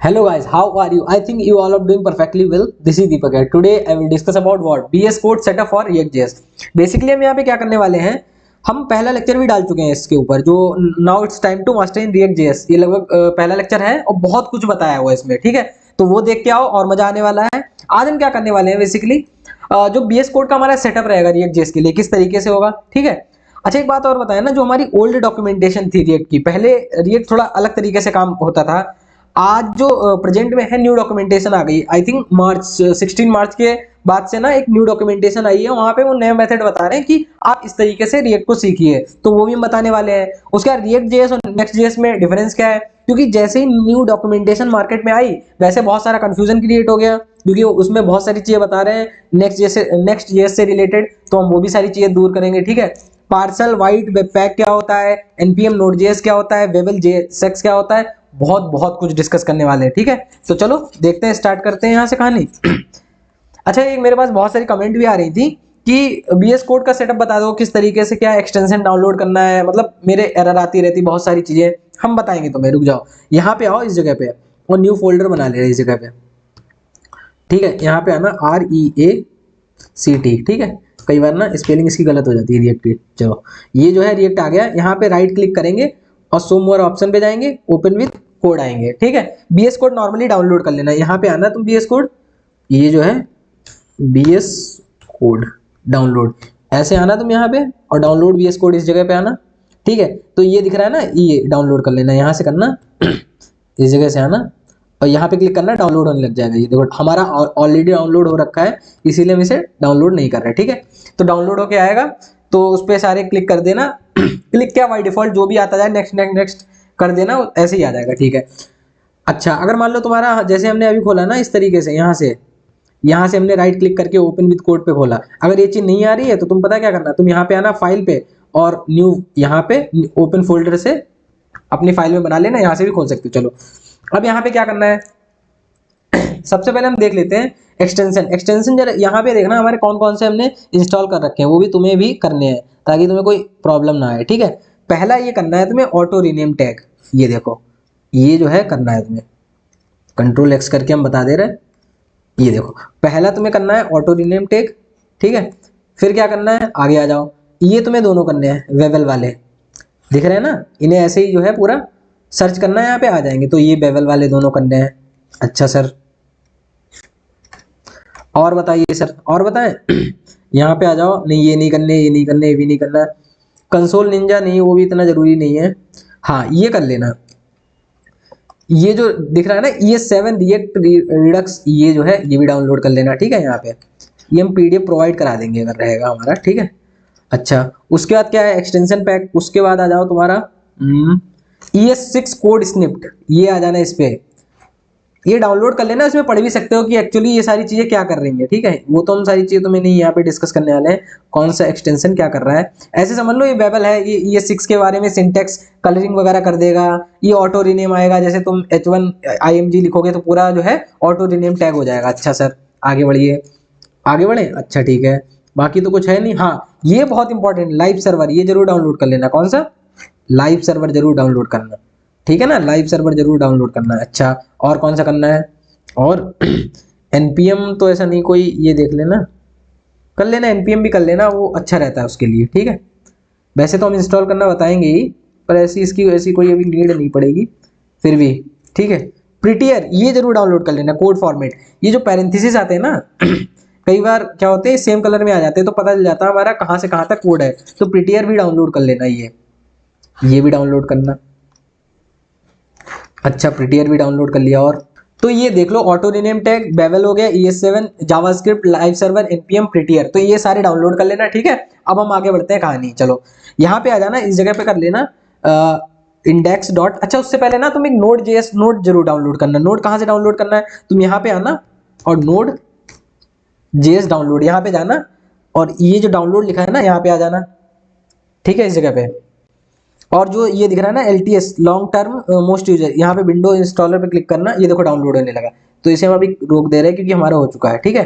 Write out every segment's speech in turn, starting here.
Hello guys, how are you? I think you all are doing perfectly well. This is Deepak here. Today I will discuss about what BS Code setup for React.js. Basically हम यहाँ पे क्या करने वाले हैं, हम पहला lecture भी डाल चुके हैं इसके ऊपर जो now it's time to master in React.js। ये लगभग पहला लेक्चर है और बहुत कुछ बताया हुआ है इसमें, ठीक है। तो वो देख के आओ और मजा आने वाला है। आज हम क्या करने वाले हैं बेसिकली जो BS कोड का हमारा सेटअप रहेगा React.js के लिए किस तरीके से होगा, ठीक है। अच्छा एक बात और बताया ना, जो हमारी ओल्ड डॉक्यूमेंटेशन थी रिएक्ट की, पहले रिएक्ट थोड़ा अलग तरीके से काम होता था। आज जो प्रेजेंट में है न्यू डॉक्यूमेंटेशन आ गई, आई थिंक मार्च 16 मार्च के बाद से ना एक न्यू डॉक्यूमेंटेशन आई है। वहां पे वो नया मेथड बता रहे हैं कि आप इस तरीके से रिएक्ट को सीखिए, तो वो भी हम बताने वाले हैं। उसके बाद रिएक्ट जेएस और नेक्स्ट जेएस में डिफरेंस क्या है, क्योंकि जैसे ही न्यू डॉक्यूमेंटेशन मार्केट में आई वैसे बहुत सारा कंफ्यूजन क्रिएट हो गया, क्योंकि उसमें बहुत सारी चीजें बता रहे हैं नेक्स्ट जेएस से रिलेटेड, तो हम वो भी सारी चीजें दूर करेंगे, ठीक है। पार्सल वाइट वेब पैक क्या होता है, एनपीएम नोड जेएस क्या होता है, वेबल जेएस क्या होता है, बहुत बहुत कुछ डिस्कस करने वाले हैं, ठीक है। तो चलो देखते हैं, स्टार्ट करते हैं यहाँ से कहानी। अच्छा एक मेरे पास बहुत सारी कमेंट भी आ रही थी कि बीएस कोड का सेटअप बता दो, किस तरीके से क्या एक्सटेंशन डाउनलोड करना है, मतलब मेरे एरर आती रहती बहुत सारी चीजें, हम बताएंगे तुम्हें। रुक जाओ, यहाँ पे आओ इस जगह पे और न्यू फोल्डर बना ले इस जगह पे, ठीक है। यहाँ पे आना REACT, ठीक है। कई बार ना स्पेलिंग इसकी गलत हो जाती है रिएक्ट की। चलो ये जो है रिएक्ट आ गया, यहाँ पे राइट क्लिक करेंगे और शो मोर ऑप्शन पे जाएंगे, ओपन विद कोड आएंगे, ठीक है। बीएस कोड नॉर्मली डाउनलोड कर लेना, यहाँ पे आना तुम बीएस कोड, ये जो है बीएस कोड डाउनलोड, ऐसे आना तुम यहाँ पे और डाउनलोड बीएस कोड इस जगह पे आना, ठीक है। तो ये दिख रहा है ना, ये डाउनलोड कर लेना, यहाँ से करना इस जगह से आना और यहाँ पे क्लिक करना, डाउनलोड होने लग जाएगा। ये देखो हमारा ऑलरेडी डाउनलोड हो रखा है, इसीलिए हम इसे डाउनलोड नहीं कर रहे, ठीक है। तो डाउनलोड होके आएगा तो उस पर सारे क्लिक कर देना। क्लिक क्या, बाई डिफॉल्ट जो भी आता जाए नेक्स्ट नेक्स्ट नेक्स्ट कर देना, ऐसे ही आ जाएगा, ठीक है। अच्छा अगर मान लो तुम्हारा जैसे हमने अभी खोला ना इस तरीके से, यहाँ से हमने राइट क्लिक करके ओपन विद कोड पे खोला, अगर ये चीज नहीं आ रही है तो तुम पता क्या करना, तुम यहाँ पे आना फाइल पे और न्यू यहाँ पे ओपन फोल्डर से अपनी फाइल में बना लेना, यहाँ से भी खोल सकते हो। चलो अब यहाँ पे क्या करना है, सबसे पहले हम देख लेते हैं एक्सटेंशन जरा यहाँ पे देखना हमारे कौन कौन से हमने इंस्टॉल कर रखे हैं, वो भी तुम्हें भी करने हैं ताकि तुम्हें कोई प्रॉब्लम ना आए, ठीक है। पहला ये करना है तुम्हें ऑटो रीनेम टैग, ये देखो ये जो है करना है तुम्हें, कंट्रोल एक्स करके हम बता दे रहे हैं। ये देखो पहला तुम्हें करना है ऑटो रीनेम टैग, ठीक है। फिर क्या करना है, आगे आ जाओ, ये तुम्हें दोनों करने हैं वेबल वाले, दिख रहे हैं ना, इन्हें ऐसे ही जो है पूरा सर्च करना है, यहाँ पे आ जाएंगे। तो ये बेवल वाले दोनों करने हैं। अच्छा सर और बताइए सर, और बताएं। यहाँ पे आ जाओ, नहीं ये नहीं करने, ये नहीं करने, ये भी नहीं करना। कंसोल निंजा नहीं, वो भी इतना जरूरी नहीं है। हाँ ये कर लेना, ये जो दिख रहा है ना ES7 रिएक्ट रिडक्स, ये जो है ये भी डाउनलोड कर लेना, ठीक है। यहाँ पे ये हम PDF प्रोवाइड करा देंगे अगर रहेगा हमारा, ठीक है। अच्छा उसके बाद क्या है, एक्सटेंशन पैक। उसके बाद आ जाओ तुम्हारा ES6 कोड स्निप्ट, ये आ जाना इस पे, ये डाउनलोड कर लेना। इसमें पढ़ भी सकते हो कि एक्चुअली ये सारी चीजें क्या कर रही हैं, ठीक है। वो तो हम सारी चीजें तुम्हें नहीं यहाँ पे डिस्कस करने वाले हैं, कौन सा एक्सटेंशन क्या कर रहा है। ऐसे समझ लो ये बेबल है, ये 6 के बारे में सिंटेक्स कलरिंग वगैरह कर देगा। ये ऑटो रीनेम आएगा, जैसे तुम H1 IMG लिखोगे तो पूरा जो है ऑटो रीनेम टैग हो जाएगा। अच्छा सर आगे बढ़िए, आगे बढ़े, अच्छा ठीक है। बाकी तो कुछ है नहीं। हाँ ये बहुत इंपॉर्टेंट, लाइव सर्वर, ये जरूर डाउनलोड कर लेना। कौन सा, लाइव सर्वर जरूर डाउनलोड करना, ठीक है ना, लाइव सर्वर जरूर डाउनलोड करना है। अच्छा और कौन सा करना है, और npm तो ऐसा नहीं कोई, ये देख लेना, कर लेना npm भी कर लेना, वो अच्छा रहता है उसके लिए, ठीक है। वैसे तो हम इंस्टॉल करना बताएंगे ही, पर ऐसी कोई अभी नीड नहीं पड़ेगी फिर भी, ठीक है। प्रिटियर ये जरूर डाउनलोड कर लेना, कोड फॉर्मेट, ये जो पैरेंथेसिस आते हैं ना कई बार क्या होते हैं सेम कलर में आ जाते हैं, तो पता चल जाता है हमारा कहाँ से कहाँ तक कोड है। तो प्रिटियर भी डाउनलोड कर लेना, ये भी डाउनलोड करना। अच्छा प्रिटियर भी डाउनलोड कर लिया। और तो ये देख लो ऑटो रीनेम टैग, बेवल हो गया, ES7 JavaScript, live server, npm, prettier, तो ये सारे डाउनलोड कर लेना, ठीक है। अब हम आगे बढ़ते हैं कहानी। चलो यहाँ पे आ जाना, इस जगह पे कर लेना इंडेक्स डॉट। अच्छा उससे पहले ना तुम एक नोड जेएस नोड जरूर डाउनलोड करना। नोड कहाँ से डाउनलोड करना है, तुम यहाँ पे आना और नोड जेएस डाउनलोड, यहाँ पे जाना और ये जो डाउनलोड लिखा है ना यहाँ पे आ जाना, ठीक है, इस जगह पे। और जो ये दिख रहा है ना LTS long term most user, यहाँ पे विंडो इंस्टॉलर पे क्लिक करना, ये देखो डाउनलोड होने लगा। तो इसे हम अभी रोक दे रहे हैं क्योंकि हमारा हो चुका है, ठीक है।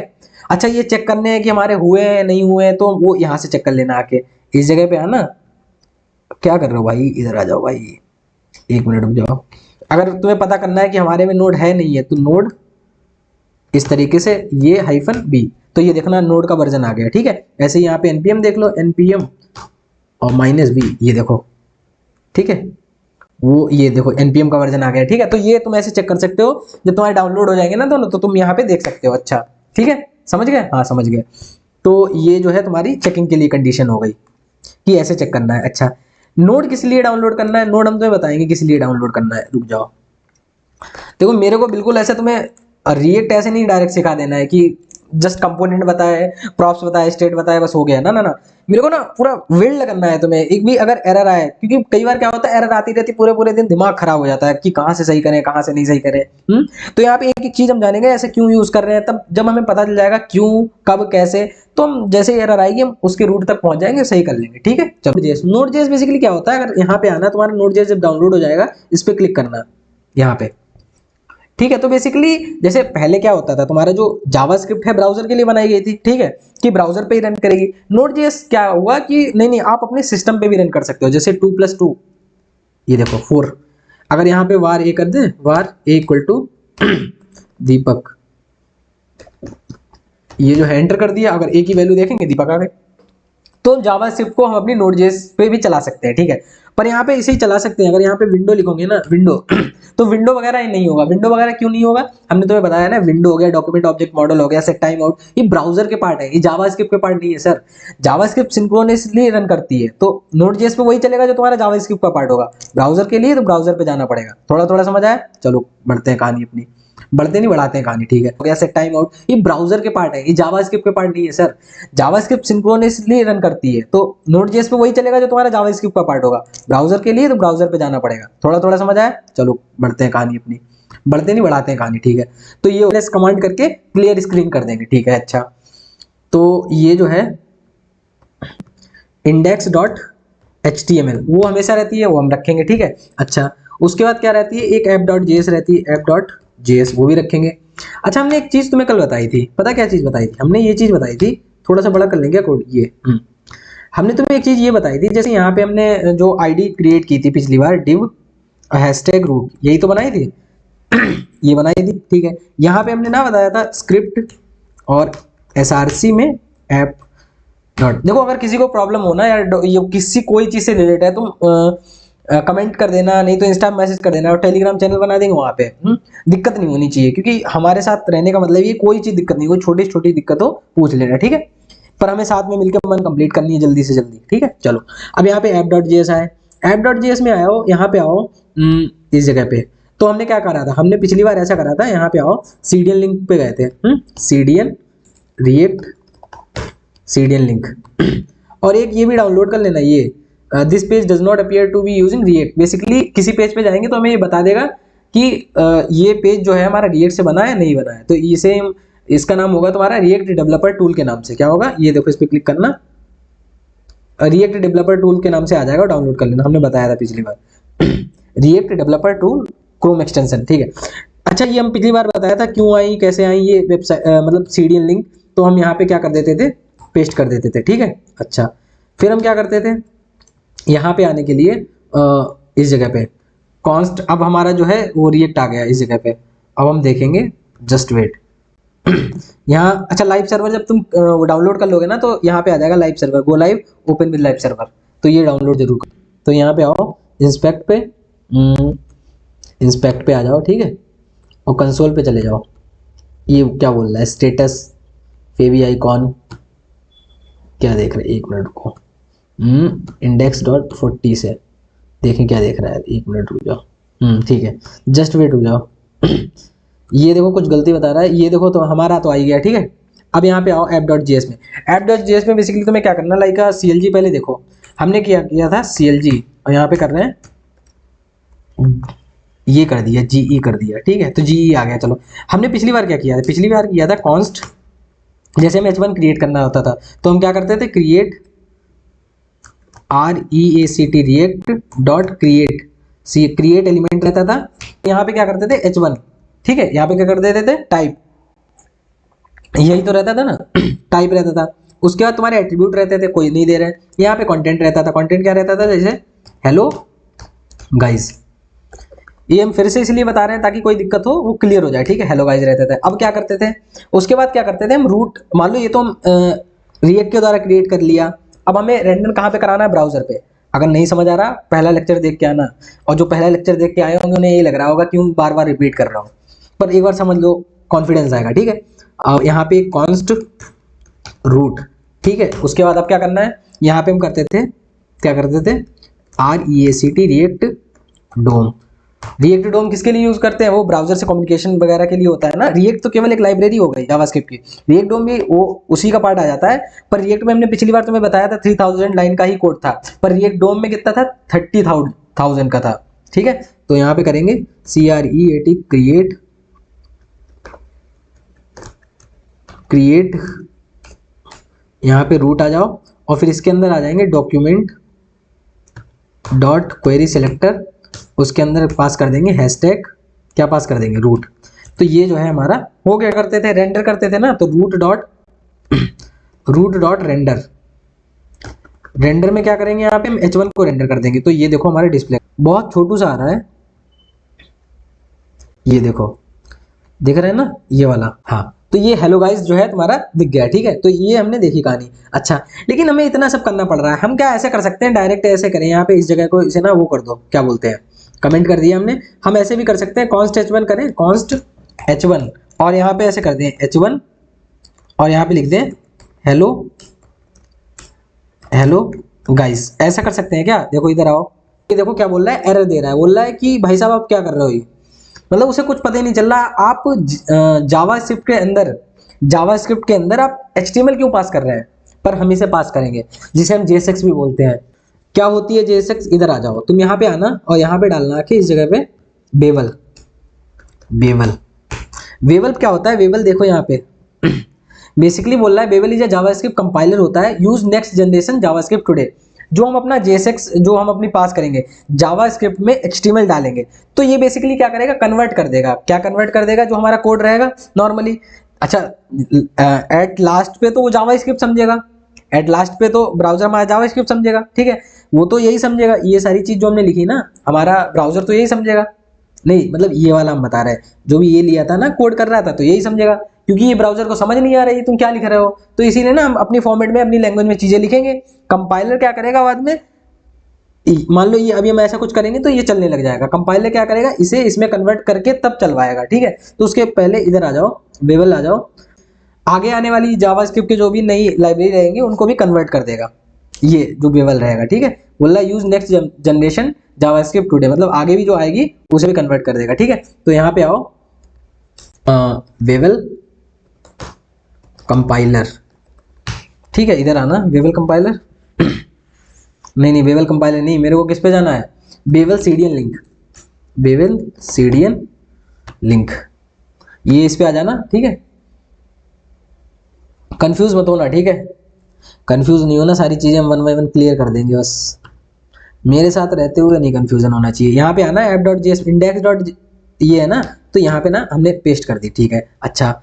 अच्छा ये चेक करने हैं कि हमारे हुए हैं नहीं हुए हैं, तो वो यहाँ से चेक कर लेना आके, इस जगह पे आना। क्या कर रहे हो भाई, इधर आ जाओ भाई, 1 मिनट रुक जाओ। अगर तुम्हें पता करना है कि हमारे में नोड है नहीं है, तो नोड इस तरीके से ये -b, तो ये देखना नोड का वर्जन आ गया, ठीक है। ऐसे यहाँ पे npm देख लो, npm और -b, ये देखो, ठीक है, वो ये देखो npm का वर्जन आ गया, ठीक है। तो ये तुम ऐसे चेक कर सकते हो, जब तुम्हारे डाउनलोड हो जाएंगे ना दोनों, तो तुम यहाँ पे देख सकते हो। अच्छा ठीक है, समझ गए? हाँ समझ गए। तो ये जो है तुम्हारी चेकिंग के लिए कंडीशन हो गई कि ऐसे चेक करना है। अच्छा, नोड किस लिए डाउनलोड करना है, नोड हम तुम्हें बताएंगे किस लिए डाउनलोड करना है, रुक जाओ। देखो मेरे को बिल्कुल ऐसा तुम्हें रिएक्ट ऐसे नहीं डायरेक्ट सिखा देना है कि जस्ट कंपोनेंट बताए, प्रॉप्स बताए, स्टेट बताए, बस हो गया। ना ना ना, मेरे को ना पूरा बिल्ड करना है तुम्हें। एक भी अगर एरर आए, क्योंकि कई बार क्या होता है एरर आती रहती पूरे पूरे दिन, दिमाग खराब हो जाता है कि कहाँ से सही करें कहाँ से नहीं सही करें। तो यहाँ पे एक एक चीज हम जानेंगे ऐसे क्यों यूज कर रहे हैं, तब जब हमें पता चल जाएगा क्यों कब कैसे, तो हम जैसे एरर आएगी हम उसके रूट तक पहुंच जाएंगे, सही कर लेंगे, ठीक है। चलो जेएस, नोड जेएस बेसिकली क्या होता है, अगर यहाँ पे आना तुम्हारा नोड जेएस जब डाउनलोड हो जाएगा, इस पे क्लिक करना यहाँ पे, ठीक है। तो बेसिकली जैसे पहले क्या होता था, तुम्हारा जो जावास्क्रिप्ट है ब्राउजर के लिए बनाई गई थी, ठीक है, कि ब्राउजर पे ही रन करेगी। नोड.जेएस क्या हुआ कि नहीं नहीं, आप अपने सिस्टम पे भी रन कर सकते हो, जैसे 2+2, ये देखो 4। अगर यहाँ पे var a कर दे, var a इक्वल टू दीपक, ये जो है एंटर कर दिया, अगर a की वैल्यू देखेंगे दीपक आ गए। तो जावास्क्रिप्ट को हम अपनी नोड.जेएस पे भी चला सकते हैं, ठीक है। पर यहाँ पे इसे ही चला सकते हैं। अगर यहाँ पे विंडो लिखोगे ना, विंडो तो विंडो वगैरह नहीं होगा। विंडो वगैरह क्यों नहीं होगा, हमने तुम्हें बताया ना, विंडो हो गया, डॉक्यूमेंट ऑब्जेक्ट मॉडल हो गया, सेट टाइम आउट, ये ब्राउजर के पार्ट है, ये जावास्क्रिप्ट के पार्ट नहीं है सर। जावास्क्रिप्ट सिंक्रोनसली रन करती है, तो नोड.जेएस पे वही चलेगा जो तुम्हारा जावास्क्रिप्ट का पार्ट होगा। ब्राउजर के लिए तो ब्राउजर पे जाना पड़ेगा। थोड़ा थोड़ा समझ आया? चलो बढ़ते हैं कहानी अपनी, बढ़ते नहीं बढ़ाते हैं कहानी, ठीक है। हो गया सेट टाइम आउट, ये ब्राउजर के पार्ट है, ये जावास्क्रिप्ट के पार्ट नहीं है सर। जावास्क्रिप्ट सिंक्रोनसली रन करती है, तो नोड.जेएस पे वही चलेगा जो तुम्हारा जावास्क्रिप्ट का पार्ट होगा। ब्राउजर के लिए तो ब्राउजर पे जाना पड़ेगा। थोड़ा थोड़ा समझ आया? चलो बढ़ते हैं कहानी अपनी, बढ़ते नहीं बढ़ाते हैं कहानी, ठीक है। तो ये एलएस कमांड करके क्लियर स्क्रीन कर देंगे, ठीक है। अच्छा, तो ये जो है index.html वो हमेशा रहती है, वो हम रखेंगे, ठीक है। अच्छा, उसके बाद क्या रहती है, एक app.js रहती है, app.js वो भी रखेंगे। अच्छा, हमने एक चीज तुम्हें कल बताई थी, पता क्या चीज बताई थी? हमने ये चीज बताई थी, थोड़ा सा बड़ा कर लेंगे कोड, ये हमने तुम्हें एक चीज ये बताई थी, जैसे यहाँ पे हमने जो आईडी क्रिएट की थी पिछली बार, div हैशटैग रूट, यही तो बनाई थी ये बनाई थी, ठीक है। यहाँ पे हमने ना बताया था स्क्रिप्ट और src में ऐप डॉट। देखो अगर किसी को प्रॉब्लम हो ना यार, ये किसी कोई चीज से रिलेटेड है, तुम कमेंट कर देना, नहीं तो इंस्टा मैसेज कर देना, और टेलीग्राम चैनल बना देंगे वहाँ पे। दिक्कत नहीं होनी चाहिए, क्योंकि हमारे साथ रहने का मतलब ये कोई चीज दिक्कत नहीं, कोई छोटी छोटी दिक्कत हो पूछ लेना, ठीक है। पर हमें साथ में मिलकर मन कंप्लीट करनी है जल्दी से जल्दी, ठीक है। चलो अब यहाँ पे app.js आए, app.js में आओ, यहाँ पे आओ इस जगह पे। तो हमने क्या करा था, हमने पिछली बार ऐसा करा था, यहाँ पे आओ सीडीएन लिंक पे गए थे, सीडीएन रिएक्ट सीडीएन लिंक और एक ये भी डाउनलोड कर लेना, ये this page does not appear to be using React. Basically किसी पेज पे जाएंगे तो हमें ये बता देगा कि ये पेज जो है हमारा रिएक्ट से बना है नहीं बना है। तो इसे इसका नाम होगा तुम्हारा रिएक्ट डेवलपर टूल के नाम से। क्या होगा, ये देखो इस पे क्लिक करना, रिएक्ट डेवलपर टूल के नाम से आ जाएगा, डाउनलोड कर लेना, हमने बताया था पिछली बार React developer tool Chrome extension, ठीक है। अच्छा, ये हम पिछली बार बताया था क्यों आई कैसे आई ये वेबसाइट, मतलब सीडीएन लिंक, तो हम यहाँ पे क्या कर देते थे, पेस्ट कर देते थे, ठीक है। अच्छा, फिर हम क्या करते थे, यहाँ पे आने के लिए इस जगह पे कॉन्स्ट, अब हमारा जो है वो रिएक्ट आ गया इस जगह पे। अब हम देखेंगे, जस्ट वेट यहाँ। अच्छा, लाइव सर्वर जब तुम वो डाउनलोड कर लोगे ना, तो यहाँ पे आ जाएगा live server, go live open with live server, तो ये डाउनलोड जरूर कर। तो यहाँ पे आओ, इंस्पेक्ट पे, इंस्पेक्ट पे आ जाओ, ठीक है, और कंसोल पे चले जाओ। ये क्या बोल रहा है, स्टेटस फेवी आइकॉन, क्या देख रहे हैं, एक मिनट रुको, index.40 से देखें क्या देख रहा है, एक मिनट रुक जाओ, ठीक है, जस्ट वेट रुक जाओ ये देखो कुछ गलती बता रहा है, ये देखो तो हमारा तो आ ही गया, ठीक है। अब यहाँ पे आओ app.js में, app.js में बेसिकली तुम्हें क्या करना, लाइक CLG पहले देखो, हमने किया था CLG, और यहाँ पे कर रहे हैं ये कर दिया, GE कर दिया, ठीक है, तो GE आ गया। चलो, हमने पिछली बार क्या किया था, पिछली बार किया था कॉन्स्ट, जैसे हमें h1 क्रिएट करना होता था, तो हम क्या करते थे, create REACT react dot create, create element रहता था, यहाँ पे क्या करते थे h1, ठीक है, यहाँ पे क्या कर देते थे, टाइप, यही तो रहता था ना टाइप रहता था। उसके बाद तुम्हारे एट्रीब्यूट रहते थे, कोई नहीं दे रहे, यहाँ पे कंटेंट रहता था। कंटेंट क्या रहता था, जैसे हेलो गाइस, ये हम फिर से इसलिए बता रहे हैं ताकि कोई दिक्कत हो वो क्लियर हो जाए, ठीक है। हेलो गाइस रहते थे। अब क्या करते थे, उसके बाद क्या करते थे हम, रूट मान लो ये तो हम रिएक्ट के द्वारा क्रिएट कर लिया। अब हमें रेंडर कहाँ पे कराना है, ब्राउजर पे। अगर नहीं समझ आ रहा, पहला लेक्चर देख के आना, और जो पहला लेक्चर देख के आए होंगे उन्हें यही लग रहा होगा क्यों बार बार रिपीट कर रहा हूँ, पर एक बार समझ लो, कॉन्फिडेंस आएगा, ठीक है। अब यहाँ पे कॉन्स्ट रूट, ठीक है। उसके बाद अब क्या करना है, यहाँ पे हम करते थे, क्या करते थे, REACT रिएक्ट डोम। रिएक्ट डोम किसके लिए यूज करते हैं, वो ब्राउजर से कम्युनिकेशन वगैरह के लिए होता है ना। रिएक्ट तो केवल एक लाइब्रेरी हो गई जावास्क्रिप्ट की, रिएक्ट डोम भी वो उसी का पार्ट आ जाता है। पर रिएक्ट में हमने पिछली बार तुम्हें बताया था 3000 लाइन का ही कोड था, पर रिएक्ट डोम में कितना था, 30,000 का था, ठीक है। तो यहाँ पे करेंगे CREAT क्रिएट, यहाँ पे रूट आ जाओ, और फिर इसके अंदर आ जाएंगे डॉक्यूमेंट डॉट क्वेरी सिलेक्टर, उसके अंदर पास कर देंगे हैशटैग, क्या पास कर देंगे, रूट। तो ये जो है हमारा हो गया, करते थे रेंडर करते थे ना, तो रूट डॉट रेंडर, रेंडर में क्या करेंगे, यहाँ पे हम H1 को रेंडर कर देंगे। तो ये देखो हमारे डिस्प्ले बहुत छोटू सा आ रहा है, ये देखो दिख रहा है ना ये वाला, हाँ। तो ये हेलो गाइस जो है तुम्हारा दिख गया, ठीक है। तो ये हमने देखी कहानी। अच्छा, लेकिन हमें इतना सब करना पड़ रहा है, हम क्या ऐसे कर सकते हैं, डायरेक्ट ऐसे करें, यहाँ पे इस जगह को इसे ना वो कर दो, क्या बोलते हैं, कमेंट कर दिया हमने। हम ऐसे भी कर सकते हैं, कॉन्स्ट H1 करें, कॉन्स्ट H1, और यहाँ पे ऐसे कर दें H1, और यहाँ पे लिख दें हेलो हेलो गाइस, ऐसा कर सकते हैं क्या। देखो इधर आओ, ये देखो क्या बोल रहा है, एरर दे रहा है, बोल रहा है कि भाई साहब आप क्या कर रहे हो, ये मतलब उसे कुछ पता ही नहीं चल रहा। आप जावास्क्रिप्ट के अंदर आप HTML क्यों पास कर रहे हैं, पर हम इसे पास करेंगे, जिसे हम JSX भी बोलते हैं। क्या होती है JSX, इधर आ जाओ तुम, यहाँ पे आना और यहाँ पे डालना कि इस जगह पे बेवल। वेवल क्या होता है, वेवल देखो यहाँ पे बेसिकली बोल रहा है bevel is a JavaScript compiler होता है, use next generation JavaScript today. जो हम अपना JSX जो हम अपनी पास करेंगे जावास्क्रिप्ट में HTML डालेंगे, तो ये बेसिकली क्या करेगा, कन्वर्ट कर देगा। क्या कन्वर्ट कर देगा, जो हमारा कोड रहेगा नॉर्मली। अच्छा, एट लास्ट पे तो वो जावास्क्रिप्ट समझेगा, एट लास्ट पे तो ब्राउजर हमारा जावास्क्रिप्ट समझेगा, ठीक है। वो तो यही समझेगा, ये सारी चीज जो हमने लिखी ना, हमारा ब्राउजर तो यही समझेगा। नहीं मतलब ये वाला हम बता रहे हैं, जो भी ये लिया था ना, कोड कर रहा था, तो यही समझेगा, क्योंकि ये ब्राउजर को समझ नहीं आ रही तुम क्या लिख रहे हो। तो इसीलिए ना हम अपनी फॉर्मेट में अपनी लैंग्वेज में चीजें लिखेंगे, कंपाइलर क्या करेगा बाद में, मान लो ये अभी हम ऐसा कुछ करेंगे तो ये चलने लग जाएगा, कंपाइलर क्या करेगा, इसे इसमें कन्वर्ट करके तब चलवाएगा, ठीक है। तो उसके पहले इधर आ जाओ, वेवल आ जाओ, आगे आने वाली जावास्क्रिप्ट के जो भी नई लाइब्रेरी रहेंगी उनको भी कन्वर्ट कर देगा, ये जो वेवल रहेगा, ठीक है। बोल रहा है use next generation JavaScript today, मतलब आगे भी जो आएगी उसे भी कन्वर्ट कर देगा, ठीक है। तो यहाँ पे आओ, वेवल कंपाइलर, ठीक है, इधर आना, वेवल कंपाइलर नहीं वेवल कंपाइलर नहीं, मेरे को किस पे जाना है, वेवल सीडियन लिंक, वेवल सीडियन लिंक, ये इस पे आ जाना, ठीक है। कंफ्यूज मत होना, ठीक है, कंफ्यूज नहीं होना, सारी चीजें हम वन बाय वन क्लियर कर देंगे, बस मेरे साथ रहते हुए नहीं कंफ्यूजन होना चाहिए। यहाँ पे आना app.js index. ये है ना, तो यहाँ पे ना हमने पेस्ट कर दी, ठीक है। अच्छा,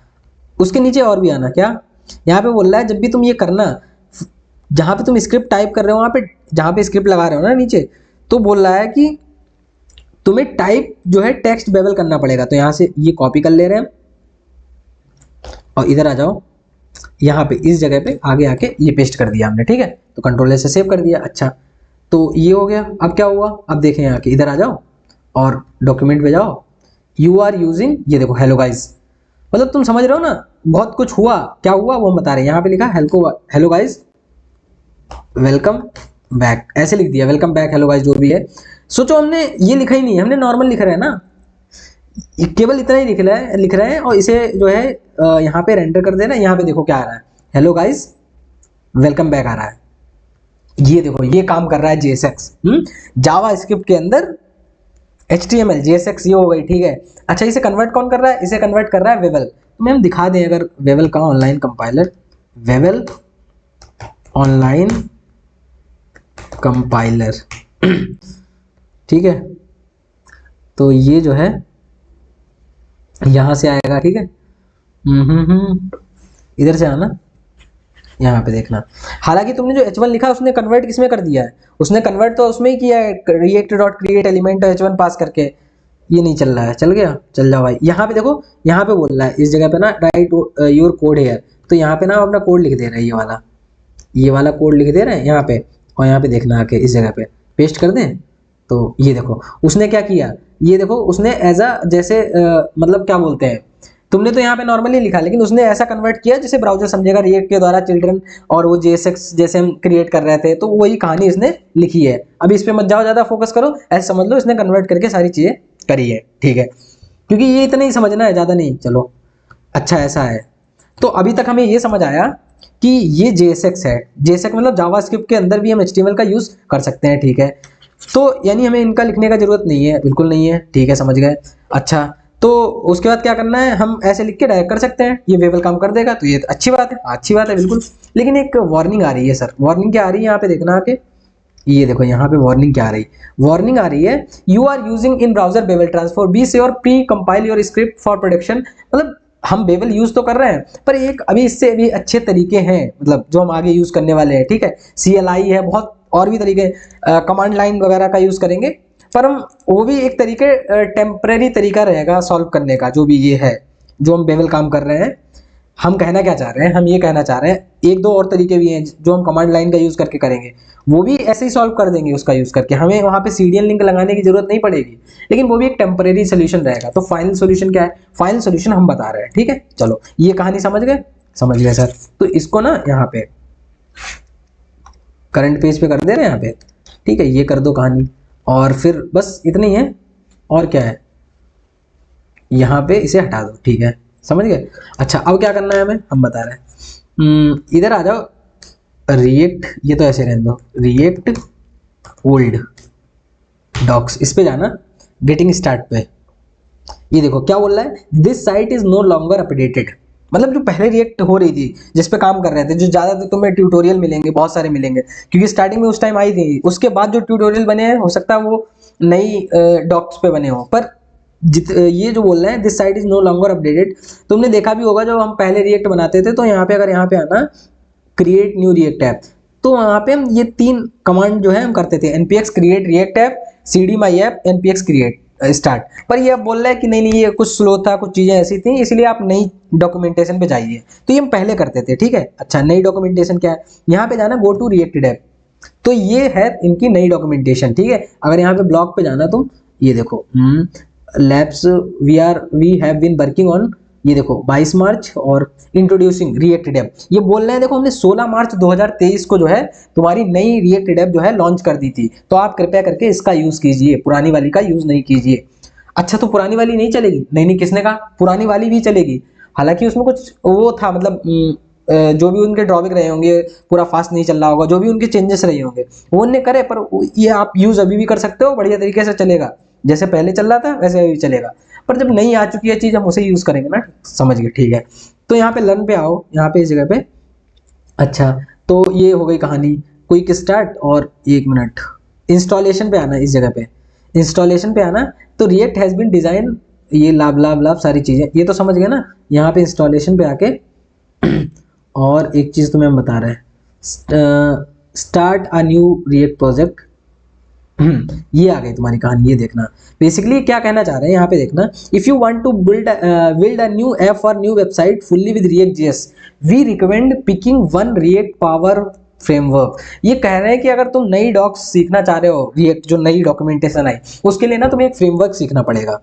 उसके नीचे और भी आना, क्या यहाँ पे बोल रहा है, जब भी तुम ये करना, जहाँ पे तुम स्क्रिप्ट टाइप कर रहे हो, वहाँ पे जहाँ पे स्क्रिप्ट लगा रहे हो ना नीचे, तो बोल रहा है कि तुम्हें टाइप जो है टेक्स्ट बेवल करना पड़ेगा। तो यहाँ से ये कॉपी कर ले रहे हैं और इधर आ जाओ, यहाँ पे इस जगह पे आगे आके ये पेस्ट कर दिया हमने, ठीक है। तो कंट्रोल से सेव कर दिया। अच्छा, तो ये हो गया। अब क्या हुआ, अब देखें यहाँ के, इधर आ जाओ और डॉक्यूमेंट पे जाओ, यू आर यूजिंग, ये देखो हेलो गाइस, मतलब तुम समझ रहे हो ना, बहुत कुछ हुआ। क्या हुआ वो हम बता रहे हैं, यहाँ पे लिखा हेलो गाइस वेलकम बैक, ऐसे लिख दिया, वेलकम बैक हेलो गाइस जो भी है। सोचो हमने ये लिखा ही नहीं, हमने नॉर्मल लिख रहे हैं ना, केवल इतना ही लिख रहे हैं, और इसे जो है यहाँ पे रेंडर कर देना। यहाँ पे देखो क्या आ रहा है, हेलो गाइस वेलकम बैक आ रहा है। ये देखो ये काम कर रहा है JSX जावा स्क्रिप्ट के अंदर HTML JSX, ये हो गई, ठीक है। अच्छा, इसे कन्वर्ट कौन कर रहा है, इसे कन्वर्ट कर रहा है वेवल। तो मैं हम दिखा दें, अगर वेवल का online compiler, Wavell online compiler ठीक है। तो ये जो है यहां से आएगा, ठीक है। इधर से आना, यहाँ पे देखना। हालांकि तुमने जो H1 लिखा उसने कन्वर्ट किसमें कर दिया है, उसने कन्वर्ट तो उसमें ही किया है, react.create एलिमेंट H1 पास करके, ये नहीं चल रहा है, चल गया, चल जाओ भाई। यहाँ पे देखो, यहाँ पे बोल रहा है इस जगह पे ना राइट योर कोड हेयर, तो यहाँ पे ना अपना कोड लिख दे रहा है, ये वाला कोड लिख दे रहे हैं यहाँ पे, और यहाँ पे देखना आके इस जगह पे पेस्ट कर दें। तो ये देखो उसने क्या किया, ये देखो उसने एज अ जैसे मतलब क्या बोलते हैं, तुमने तो यहाँ पे नॉर्मली लिखा, लेकिन उसने ऐसा कन्वर्ट किया जैसे ब्राउजर समझेगा रिएक्ट के द्वारा चिल्ड्रन, और वो JSX जैसे हम क्रिएट कर रहे थे, तो वही कहानी इसने लिखी है। अभी इस पे मत जाओ, ज्यादा फोकस करो, ऐसे समझ लो इसने कन्वर्ट करके सारी चीजें करी है, ठीक है, क्योंकि ये इतना ही समझना है, ज्यादा नहीं। चलो अच्छा ऐसा है। तो अभी तक हमें ये समझ आया कि ये JSX है, JSX मतलब जावास्क्रिप्ट के अंदर भी हम HTML का यूज कर सकते हैं, ठीक है। तो यानी हमें इनका लिखने का जरूरत नहीं है, बिल्कुल नहीं है, ठीक है, समझ गए। अच्छा, तो उसके बाद क्या करना है, हम ऐसे लिख के डायरेक्ट कर सकते हैं, ये वेबल काम कर देगा, तो ये तो अच्छी बात है, अच्छी बात है बिल्कुल। लेकिन एक वार्निंग आ रही है सर, वार्निंग क्या आ रही है यहाँ पे देखना आके, ये देखो यहाँ पे वार्निंग क्या आ रही, वार्निंग आ रही है, you are using in browser Babel transform, be sure precompile your script for production. मतलब हम बेवल यूज तो कर रहे हैं, पर एक अभी इससे भी अच्छे तरीके हैं, मतलब जो हम आगे यूज करने वाले हैं, ठीक है। CLI है, बहुत और भी तरीके, कमांड लाइन वगैरह का यूज करेंगे, पर हम वो भी एक तरीके टेम्परेरी तरीका रहेगा सॉल्व करने का, जो भी ये है जो हम बेवल काम कर रहे हैं। हम कहना क्या चाह रहे हैं, हम ये कहना चाह रहे हैं एक दो और तरीके भी हैं जो हम कमांड लाइन का यूज करके करेंगे, वो भी ऐसे ही सॉल्व कर देंगे उसका यूज करके, हमें वहां पे CDN लिंक लगाने की जरूरत नहीं पड़ेगी, लेकिन वो भी एक टेम्परेरी सोल्यूशन रहेगा। तो फाइनल सोल्यूशन क्या है, फाइनल सोल्यूशन हम बता रहे हैं, ठीक है। चलो ये कहानी समझ गए, समझ गए सर। तो इसको ना यहाँ पे करंट पेज पे कर दे रहे हैं यहाँ पे, ठीक है, ये कर दो कहानी, और फिर बस इतनी है, और क्या है, यहाँ पे इसे हटा दो, ठीक है, समझ गए। अच्छा अब क्या करना है हमें, हम बता रहे हैं, इधर आ जाओ, रिएक्ट, ये तो ऐसे रहने दो, रिएक्ट ओल्ड डॉक्स, इस पे जाना, गेटिंग स्टार्ट पे। ये देखो क्या बोल रहा है, this site is no longer updated, मतलब जो पहले रिएक्ट हो रही थी, जिस पे काम कर रहे थे, जो ज्यादातर तुम्हें ट्यूटोरियल मिलेंगे, बहुत सारे मिलेंगे, क्योंकि स्टार्टिंग में उस टाइम आई थी, उसके बाद जो ट्यूटोरियल बने हैं हो सकता है वो नई डॉक्स पे बने हो, पर ये जो बोल रहे हैं this site is no longer updated, तुमने देखा भी होगा जब हम पहले रिएक्ट बनाते थे, तो यहाँ पे अगर यहाँ पे आना क्रिएट न्यू रिएक्ट ऐप, तो वहाँ पे हम ये 3 कमांड जो है हम करते थे, npx create react app, cd my app, npx create start. पर ये अब बोल रहा है कि नहीं नहीं ये कुछ स्लो था, कुछ चीजें ऐसी थी, इसलिए आप नई डॉक्यूमेंटेशन पे जाइए, तो ये हम पहले करते थे, ठीक है। अच्छा नई डॉक्यूमेंटेशन क्या है, यहाँ पे जाना गो टू रिएक्टेड ऐप, तो ये है इनकी नई डॉक्यूमेंटेशन, ठीक है। अगर यहाँ पे ब्लॉग पे जाना तुम, ये देखो labs we have been working on, ये देखो 22 मार्च, और इंट्रोड्यूसिंग रिएक्टेड ऐप, ये बोल रहे हैं देखो हमने 16 मार्च 2023 को जो है तुम्हारी नई रिएक्टेड ऐप जो है लॉन्च कर दी थी, तो आप कृपया करके इसका यूज कीजिए, पुरानी वाली का यूज नहीं कीजिए। अच्छा तो पुरानी वाली नहीं चलेगी, नहीं नहीं किसने कहा, पुरानी वाली भी चलेगी, हालांकि उसमें कुछ वो था, मतलब जो भी उनके ड्रॉबैक रहे होंगे, पूरा फास्ट नहीं चल रहा होगा, जो भी उनके चेंजेस रहे होंगे वो उनने करे, पर ये आप यूज अभी भी कर सकते हो, बढ़िया तरीके से चलेगा, जैसे पहले चल रहा था वैसे अभी चलेगा, पर जब नहीं आ चुकी है चीज हम उसे यूज करेंगे ना, समझ गए, ठीक है। तो यहाँ पे लर्न पे आओ, यहाँ पे इस जगह पे, अच्छा तो ये हो गई कहानी, क्विक स्टार्ट, और 1 मिनट इंस्टॉलेशन पे आना, इस जगह पे इंस्टॉलेशन पे आना, तो रिएक्ट हैज बीन डिजाइन, ये लाभ लाभ लाभ सारी चीजें ये तो समझ गए ना। यहाँ पे इंस्टॉलेशन पे आके और एक चीज तुम्हें हम बता रहे हैं, start a new react project, ये आ गई तुम्हारी कहानी, ये देखना बेसिकली क्या कहना चाह रहे हैं यहाँ पे देखना, if you want to build a new app और new website fully with React JS, we recommend picking one React power framework. ये कह रहे हैं कि अगर तुम नई डॉक्स सीखना चाह रहे हो, रिएक्ट जो नई डॉक्यूमेंटेशन आई, उसके लिए ना तुम्हें एक फ्रेमवर्क सीखना पड़ेगा।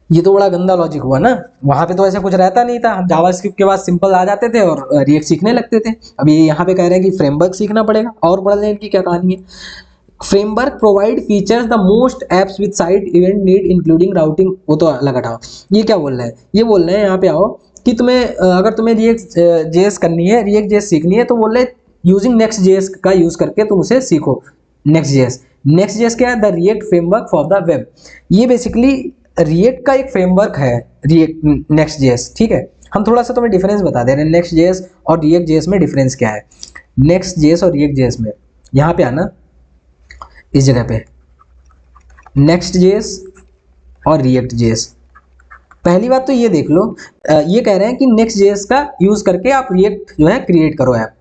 ये तो बड़ा गंदा लॉजिक हुआ ना, वहां पे तो ऐसा कुछ रहता नहीं था, हम जावास्क्रिप्ट के बाद सिंपल आ जाते थे और रिएक्ट सीखने लगते थे। अब ये यहाँ पे कह रहे हैं कि फ्रेमवर्क सीखना पड़ेगा, और पढ़ लें इनकी क्या कहानी है। Framework provide features the most apps with site event need including routing, वो तो अलग हटाओ। ये क्या बोल रहे हैं, ये बोल रहे हैं यहाँ पे आओ कि तुम्हें अगर तुम्हें रिएक्ट जेएस करनी है, रिएक्ट जेएस सीखनी है, तो बोल रहे यूजिंग नेक्स्ट जेएस का यूज करके तुम उसे सीखो। नेक्स्ट जेएस, नेक्स्ट जेएस क्या है, the react framework for the web. ये बेसिकली रिएक्ट का एक फ्रेमवर्क है, रिएक्ट नेक्स्ट जेएस, ठीक है। हम थोड़ा सा तुम्हें डिफरेंस बता दे रहे हैं, नेक्स्ट जेएस और रिएक्ट जेएस में डिफरेंस क्या है। नेक्स्ट जेएस और रिएक्ट जेएस में, यहाँ पे आना इस जगह पे, नेक्स्ट जेएस और रिएक्ट जेएस। पहली बात तो ये देख लो, ये कह रहे हैं कि नेक्स्ट जेएस का यूज करके आप रिएक्ट जो है क्रिएट करो ऐप।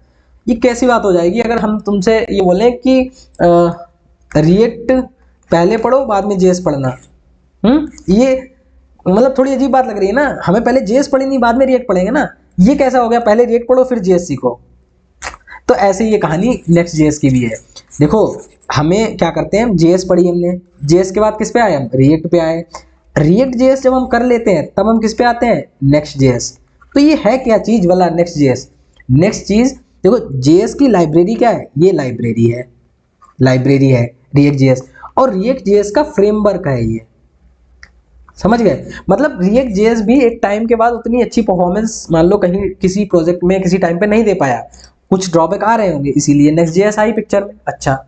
ये कैसी बात हो जाएगी अगर हम तुमसे ये बोलें कि रिएक्ट पहले पढ़ो बाद में जेएस पढ़ना, ये मतलब थोड़ी अजीब बात लग रही है ना, हमें पहले जेएस पढ़ी नहीं बाद में रिएक्ट पढ़ेंगे ना, ये कैसा हो गया, पहले रिएक्ट पढ़ो फिर जेएस सीखो। तो ऐसे ये कहानी नेक्स्ट जेएस की भी है। देखो हमें क्या करते हैं, जेएस पढ़ी हमने, जेएस के बाद किस पे आए हम, रिएक्ट पे आए, रिएक्ट जेएस जब हम कर लेते हैं तब हम किस पे आते हैं, नेक्स्ट जेएस। तो ये है क्या चीज वाला नेक्स्ट जेएस, नेक्स्ट चीज देखो जेएस की लाइब्रेरी क्या है, ये लाइब्रेरी है, लाइब्रेरी है रिएक्ट जेएस, और रिएक्ट जेएस का फ्रेमवर्क है ये, समझ गए। मतलब रिएक्ट जेएस भी एक टाइम के बाद उतनी अच्छी परफॉर्मेंस मान लो कहीं किसी प्रोजेक्ट में किसी टाइम पे नहीं दे पाया, कुछ ड्रॉबैक आ रहे होंगे, इसीलिए नेक्स्ट जेएस आई पिक्चर में। अच्छा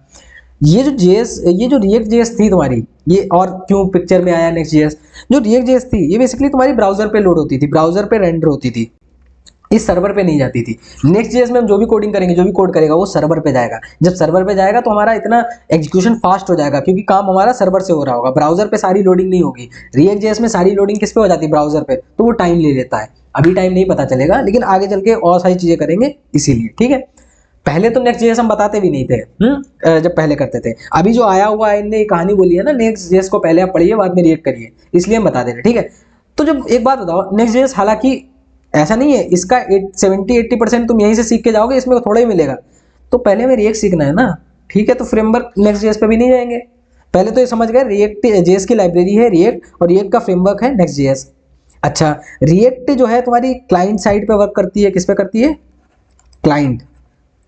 ये जो जेएस, ये जो रिएक्ट जेएस थी तुम्हारी, ये और क्यों पिक्चर में आया नेक्स्ट जेएस, जो रिएक्ट जेएस थी ये बेसिकली तुम्हारी ब्राउजर पे लोड होती थी, ब्राउजर पे रेंडर होती थी, इस सर्वर पे नहीं जाती थी। नेक्स्ट जेएस में हम जो भी कोडिंग करेंगे, जो भी कोड करेगा वो सर्वर पे जाएगा, जब सर्वर पे जाएगा तो हमारा इतना एग्जीक्यूशन फास्ट हो जाएगा क्योंकि काम हमारा सर्वर से हो रहा होगा, ब्राउजर पे सारी लोडिंग नहीं होगी। रिएक्ट जेएस में सारी लोडिंग किस पे हो जाती है, ब्राउजर पे, तो वो टाइम ले लेता है, अभी टाइम नहीं पता चलेगा लेकिन आगे चल के और सारी चीजें करेंगे इसीलिए, ठीक है। पहले तो नेक्स्ट जेएस हम बताते भी नहीं थे, जब पहले करते थे, अभी जो आया हुआ है इनने कहानी बोली है ना, नेक्स्ट जेएस को पहले आप पढ़िए बाद में रिएक्ट करिए, इसलिए हम बता दे रहे, ठीक है। तो जब एक बात बताओ, नेक्स्ट जेएस हालांकि ऐसा नहीं है इसका 70-80% तुम यहीं से सीख के जाओगे, इसमें थोड़ा ही मिलेगा, तो पहले हमें रिएक्ट सीखना है ना, ठीक है। तो फ्रेमवर्क नेक्स्ट जेएस पे भी नहीं जाएंगे, पहले तो ये समझ गए रिएक्ट जेएस की लाइब्रेरी है रिएक्ट, और रिएक्ट का फ्रेमवर्क है नेक्स्ट जेएस। अच्छा रिएक्ट जो है तुम्हारी क्लाइंट साइड पे वर्क करती है, किस पे करती है, क्लाइंट,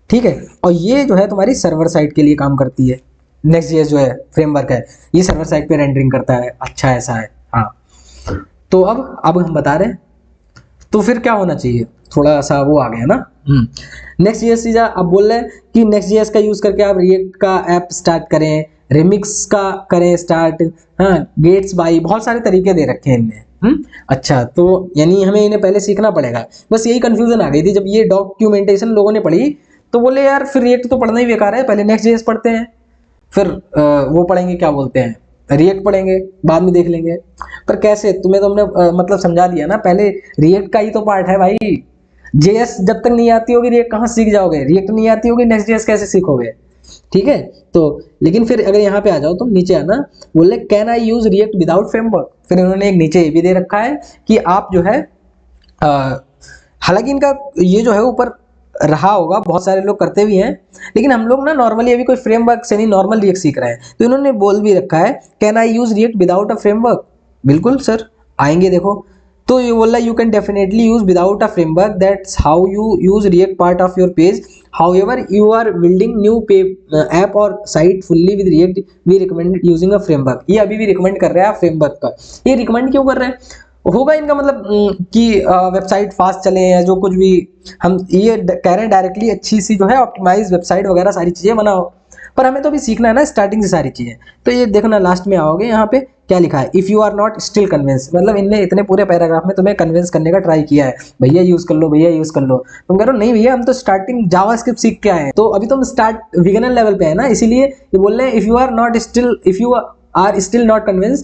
ठीक है, और ये जो है तुम्हारी सर्वर साइड के लिए काम करती है। नेक्स्ट जेएस जो है फ्रेमवर्क है ये सर्वर साइड पे रेंडरिंग करता है। अच्छा ऐसा है, हाँ। तो अब हम बता रहे हैं, तो फिर क्या होना चाहिए, थोड़ा सा वो आ गया ना। नेक्स्ट जेएस चीज अब बोल रहे हैं कि नेक्स्ट जेएस का यूज करके आप रिएक्ट का ऐप स्टार्ट करें, रिमिक्स का करें स्टार्ट, हाँ गेट्स बाई, बहुत सारे तरीके दे रखे हैं इनने। अच्छा तो यानी हमें इन्हें पहले सीखना पड़ेगा, बस यही कंफ्यूजन आ गई थी जब ये डॉक्यूमेंटेशन लोगों ने पढ़ी, तो बोले यार फिर रिएक्ट तो पढ़ना ही बेकार है, पहले नेक्स्ट जेएस पढ़ते हैं, फिर वो पढ़ेंगे क्या बोलते हैं, रिएक्ट पढ़ेंगे बाद में देख लेंगे। पर कैसे, तुम्हें तो हमने मतलब समझा दिया ना, पहले रिएक्ट का ही तो पार्ट है भाई, जेएस जब तक नहीं आती होगी रिएक्ट कहाँ सीख जाओगे, रिएक्ट नहीं आती होगी नेक्स्ट जेएस कैसे सीखोगे, ठीक है। तो लेकिन फिर अगर यहाँ पे आ जाओ तुम, नीचे आना, बोले can I use React without framework, फिर इन्होंने एक नीचे ये भी दे रखा है कि आप जो है हालांकि इनका ये जो है ऊपर रहा होगा, बहुत सारे लोग करते भी हैं, लेकिन हम लोग ना नॉर्मली अभी कोई फ्रेमवर्क से नहीं नॉर्मल रिएक्ट सीख रहे हैं, तो इन्होंने बोल भी रखा है can I use React without a framework. बिल्कुल सर आएंगे, देखो तो ये बोला you can definitely use without a framework, that's how you use React part of your page, however you are building new app और site fully with React we recommend using a framework. ये अभी भी recommend कर रहे हैं framework का, ये recommend क्यों कर रहे हैं, होगा इनका मतलब कि वेबसाइट फास्ट चले या जो कुछ भी, हम ये कह रहे हैं डायरेक्टली अच्छी सी जो है ऑप्टिमाइज वेबसाइट वगैरह सारी चीजें बनाओ, पर हमें तो अभी सीखना है ना स्टार्टिंग से सारी चीजें। तो ये देखना लास्ट में आओगे यहाँ पे क्या लिखा है, if you are not still convince, मतलब इनने इतने पूरे पैराग्राफ में तुम्हें कन्विंस करने का ट्राई किया है, भैया यूज कर लो भैया यूज कर लो, तुम कह रहे हो नहीं भैया हम तो स्टार्टिंग जावास्क्रिप्ट सीख के आए हैं, तो अभी तुम स्टार्ट बिगिनर लेवल पे है ना, इसीलिए ये बोल रहे हैं if you are still not convince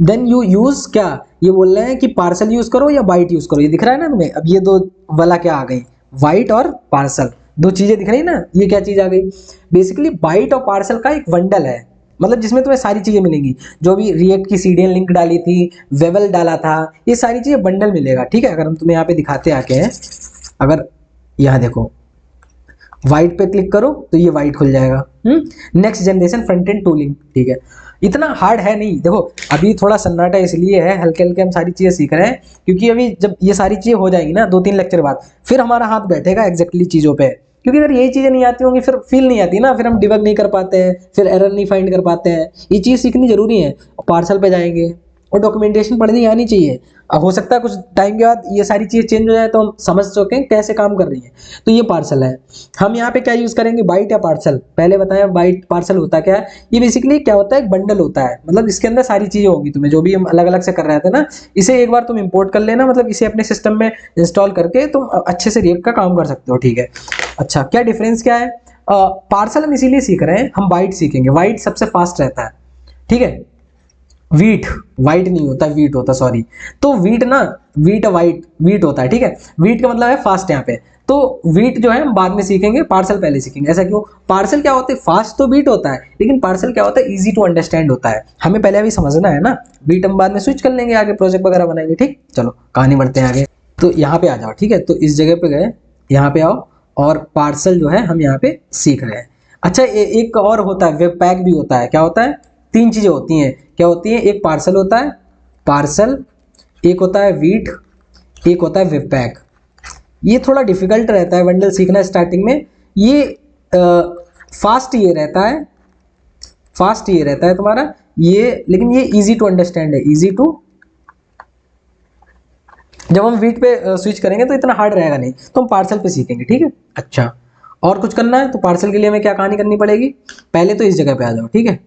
then you use क्या, ये बोल रहे हैं कि पार्सल यूज करो या बाइट यूज करो, ये दिख रहा है ना तुम्हें, अब ये दो वाला क्या आ गई, बाइट और पार्सल, दो चीजें दिख रही ना, ये क्या चीज आ गई, बेसिकली बाइट और पार्सल का एक बंडल है, मतलब जिसमें तुम्हें सारी चीजें मिलेंगी, जो भी रिएक्ट की सीडीएन लिंक डाली थी, वेवल डाला था, ये सारी चीजें बंडल मिलेगा, ठीक है। अगर हम तुम्हें यहाँ पे दिखाते आके हैं, अगर यहाँ देखो वाइट पे क्लिक करो तो ये वाइट खुल जाएगा, next generation front end tooling, ठीक है, इतना हार्ड है नहीं, देखो अभी थोड़ा सन्नाटा इसलिए है, हल्के हल्के हम सारी चीजें सीख रहे हैं, क्योंकि अभी जब ये सारी चीजें हो जाएंगी ना 2-3 लेक्चर बाद, फिर हमारा हाथ बैठेगा एग्जैक्टली चीजों पे, क्योंकि अगर यही चीजें नहीं आती होंगी फिर फील नहीं आती ना, फिर हम डिबग नहीं कर पाते हैं, फिर एरर नहीं फाइंड कर पाते हैं, ये चीज सीखनी जरूरी है। पार्सल पे जाएंगे और डॉक्यूमेंटेशन पढ़नी आनी चाहिए, हो सकता है कुछ टाइम के बाद ये सारी चीजें चेंज हो जाए तो हम समझ सकें कैसे काम कर रही है। तो ये पार्सल है, हम यहाँ पे क्या यूज करेंगे, बाइट या पार्सल, पहले बताया बाइट पार्सल होता क्या है, ये बेसिकली क्या होता है, एक बंडल होता है, मतलब इसके अंदर सारी चीजें होंगी, तुम्हें जो भी हम अलग अलग से कर रहे थे ना, इसे एक बार तुम इंपोर्ट कर लेना, मतलब इसे अपने सिस्टम में इंस्टॉल करके तुम अच्छे से रिएक्ट का काम कर सकते हो, ठीक है। अच्छा क्या डिफरेंस क्या है, पार्सल हम इसीलिए सीख रहे हैं, हम बाइट सीखेंगे, वाइट सबसे फास्ट रहता है, ठीक है, वीट वाइट नहीं होता, वीट होता, सॉरी, तो वीट ना, वीट वाइट वीट होता है, ठीक है, वीट का मतलब है फास्ट यहाँ पे, तो वीट जो है हम बाद में सीखेंगे, पार्सल पहले सीखेंगे। ऐसा क्यों? पार्सल क्या होता है? फास्ट तो वीट होता है, लेकिन पार्सल क्या होता है? इजी टू अंडरस्टैंड होता है। हमें पहले अभी समझना है ना, वीट हम बाद में स्विच कर लेंगे, आगे प्रोजेक्ट वगैरह बनाएंगे। ठीक, चलो कहानी बढ़ते हैं आगे। तो यहाँ पे आ जाओ, ठीक है। तो इस जगह पे गए, यहाँ पे आओ, और पार्सल जो है हम यहाँ पे सीख रहे हैं। अच्छा, एक और होता है, वेब पैक भी होता है। क्या होता है? 3 चीजें होती हैं। क्या होती है? एक पार्सल होता है, पार्सल, एक होता है वीट, एक होता है वेब पैक। ये थोड़ा डिफिकल्ट रहता है बंडल सीखना स्टार्टिंग में। ये फास्ट ये रहता है, फास्ट ये रहता है तुम्हारा ये, लेकिन ये इजी टू अंडरस्टैंड है, इजी टू। जब हम वीट पे स्विच करेंगे तो इतना हार्ड रहेगा नहीं, तो हम पार्सल पे सीखेंगे। ठीक है। अच्छा, और कुछ करना है तो पार्सल के लिए हमें क्या कहानी करनी पड़ेगी? पहले तो इस जगह पे आ जाओ, ठीक है।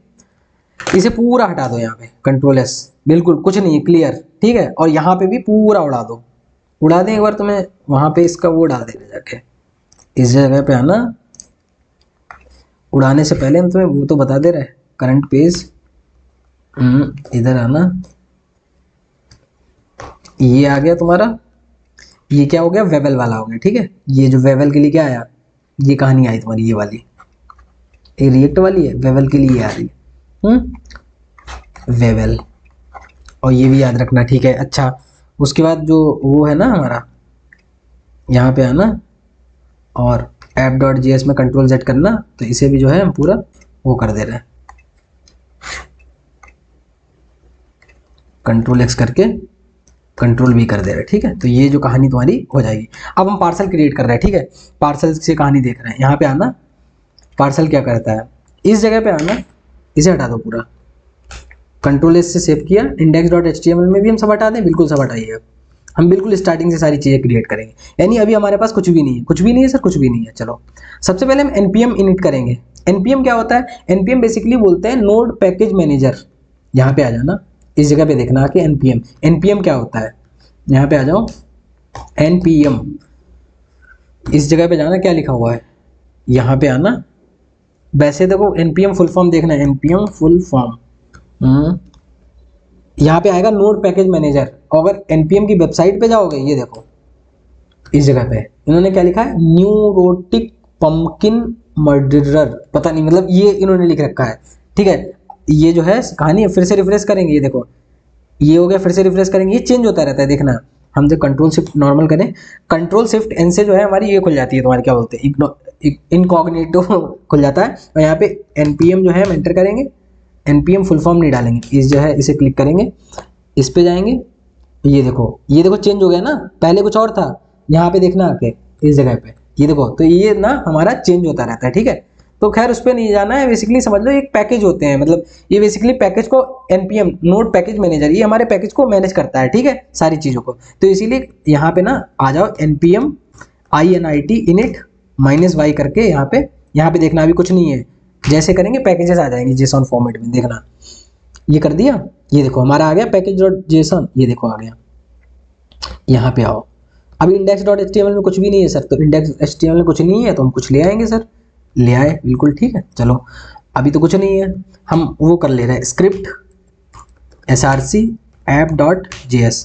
इसे पूरा हटा दो, यहाँ पे कंट्रोल एस, बिल्कुल कुछ नहीं, क्लियर। ठीक है, और यहाँ पे भी पूरा उड़ा दो, उड़ा दें एक बार। तुम्हें वहां पे इसका वो डाल देना जाके, इस जगह पे आना। उड़ाने से पहले हम तुम्हें वो तो बता दे रहे, करंट पेज, इधर आना। ये आ गया तुम्हारा, ये क्या हो गया? वेवल वाला हो गया। ठीक है, ये जो वेवल के लिए क्या आया, ये कहानी आई तुम्हारी, ये वाली, ये रिएक्ट वाली है, वेवल के लिए आ रही है, वेवल। और ये भी याद रखना, ठीक है। अच्छा, उसके बाद जो वो है ना हमारा, यहाँ पे आना और app.js में कंट्रोल Z करना। तो इसे भी जो है हम पूरा वो कर दे रहे हैं, कंट्रोल X करके कंट्रोल V कर दे रहे हैं। ठीक है, तो ये जो कहानी तुम्हारी हो जाएगी। अब हम पार्सल क्रिएट कर रहे हैं। ठीक है, पार्सल से कहानी देख रहे हैं। यहाँ पे आना, पार्सल क्या करता है, इस जगह पे आना, इसे हटा दो पूरा, कंट्रोल S से सेव किया। index.html में भी हम सब हटा दें, बिल्कुल सब हटाइए। हम बिल्कुल स्टार्टिंग से सारी चीज़ें क्रिएट करेंगे, यानी अभी हमारे पास कुछ भी नहीं है। कुछ भी नहीं है सर, कुछ भी नहीं है। चलो, सबसे पहले हम npm init करेंगे। npm क्या होता है? npm बेसिकली बोलते हैं नोड पैकेज मैनेजर। यहाँ पे आ जाना, इस जगह पे देखना आके npm। npm क्या होता है? यहाँ पे आ जाओ, npm, इस जगह पे जाना, क्या लिखा हुआ है, यहाँ पे आना। वैसे देखो npm फुल फॉर्म देखना है, npm फुल फॉर्म, यहाँ पे आएगा नोड पैकेज मैनेजर। अगर npm की वेबसाइट पे जाओगे, ये देखो इस जगह पे इन्होंने क्या लिखा है, न्यूरोटिक पंपकिन मर्डरर, पता नहीं, मतलब ये इन्होंने लिख रखा है। ठीक है, ये जो है कहानी, फिर से रिफ्रेश करेंगे, ये देखो ये हो गया, फिर से रिफ्रेश करेंगे, ये चेंज होता रहता है, देखना। हम जब कंट्रोल शिफ्ट नॉर्मल करें, कंट्रोल शिफ्ट एन से जो है हमारी ये खुल जाती है तुम्हारी, क्या बोलते हैं, इनकॉग्निटो खुल जाता है। और यहाँ पे npm जो है हम एंटर करेंगे, npm फुल फॉर्म नहीं डालेंगे, इस जो है इसे क्लिक करेंगे, इस पे जाएंगे, ये देखो चेंज हो गया ना, पहले कुछ और था। यहाँ पे देखना आके इस जगह पे, ये देखो, तो ये ना हमारा चेंज होता रहता है। ठीक है, तो खैर उस पर नहीं जाना है। बेसिकली समझ लो एक पैकेज होते हैं, मतलब ये बेसिकली पैकेज को npm नोड पैकेज मैनेजर, ये हमारे पैकेज को मैनेज करता है। ठीक है, सारी चीज़ों को। तो इसीलिए यहाँ पे ना आ जाओ, npm init init -y करके यहाँ पे देखना, अभी कुछ नहीं है। जैसे करेंगे पैकेजेस आ जाएंगे जेसन फॉर्मेट में, देखना। ये कर दिया, ये देखो हमारा आ गया पैकेज.json, ये देखो आ गया। यहाँ पे आओ, अब index.html में कुछ भी नहीं है सर, तो index.html में कुछ नहीं है तो हम कुछ ले आएंगे सर, ले आए, बिल्कुल ठीक है। चलो, अभी तो कुछ नहीं है, हम वो कर ले रहे हैं, स्क्रिप्ट src app.js,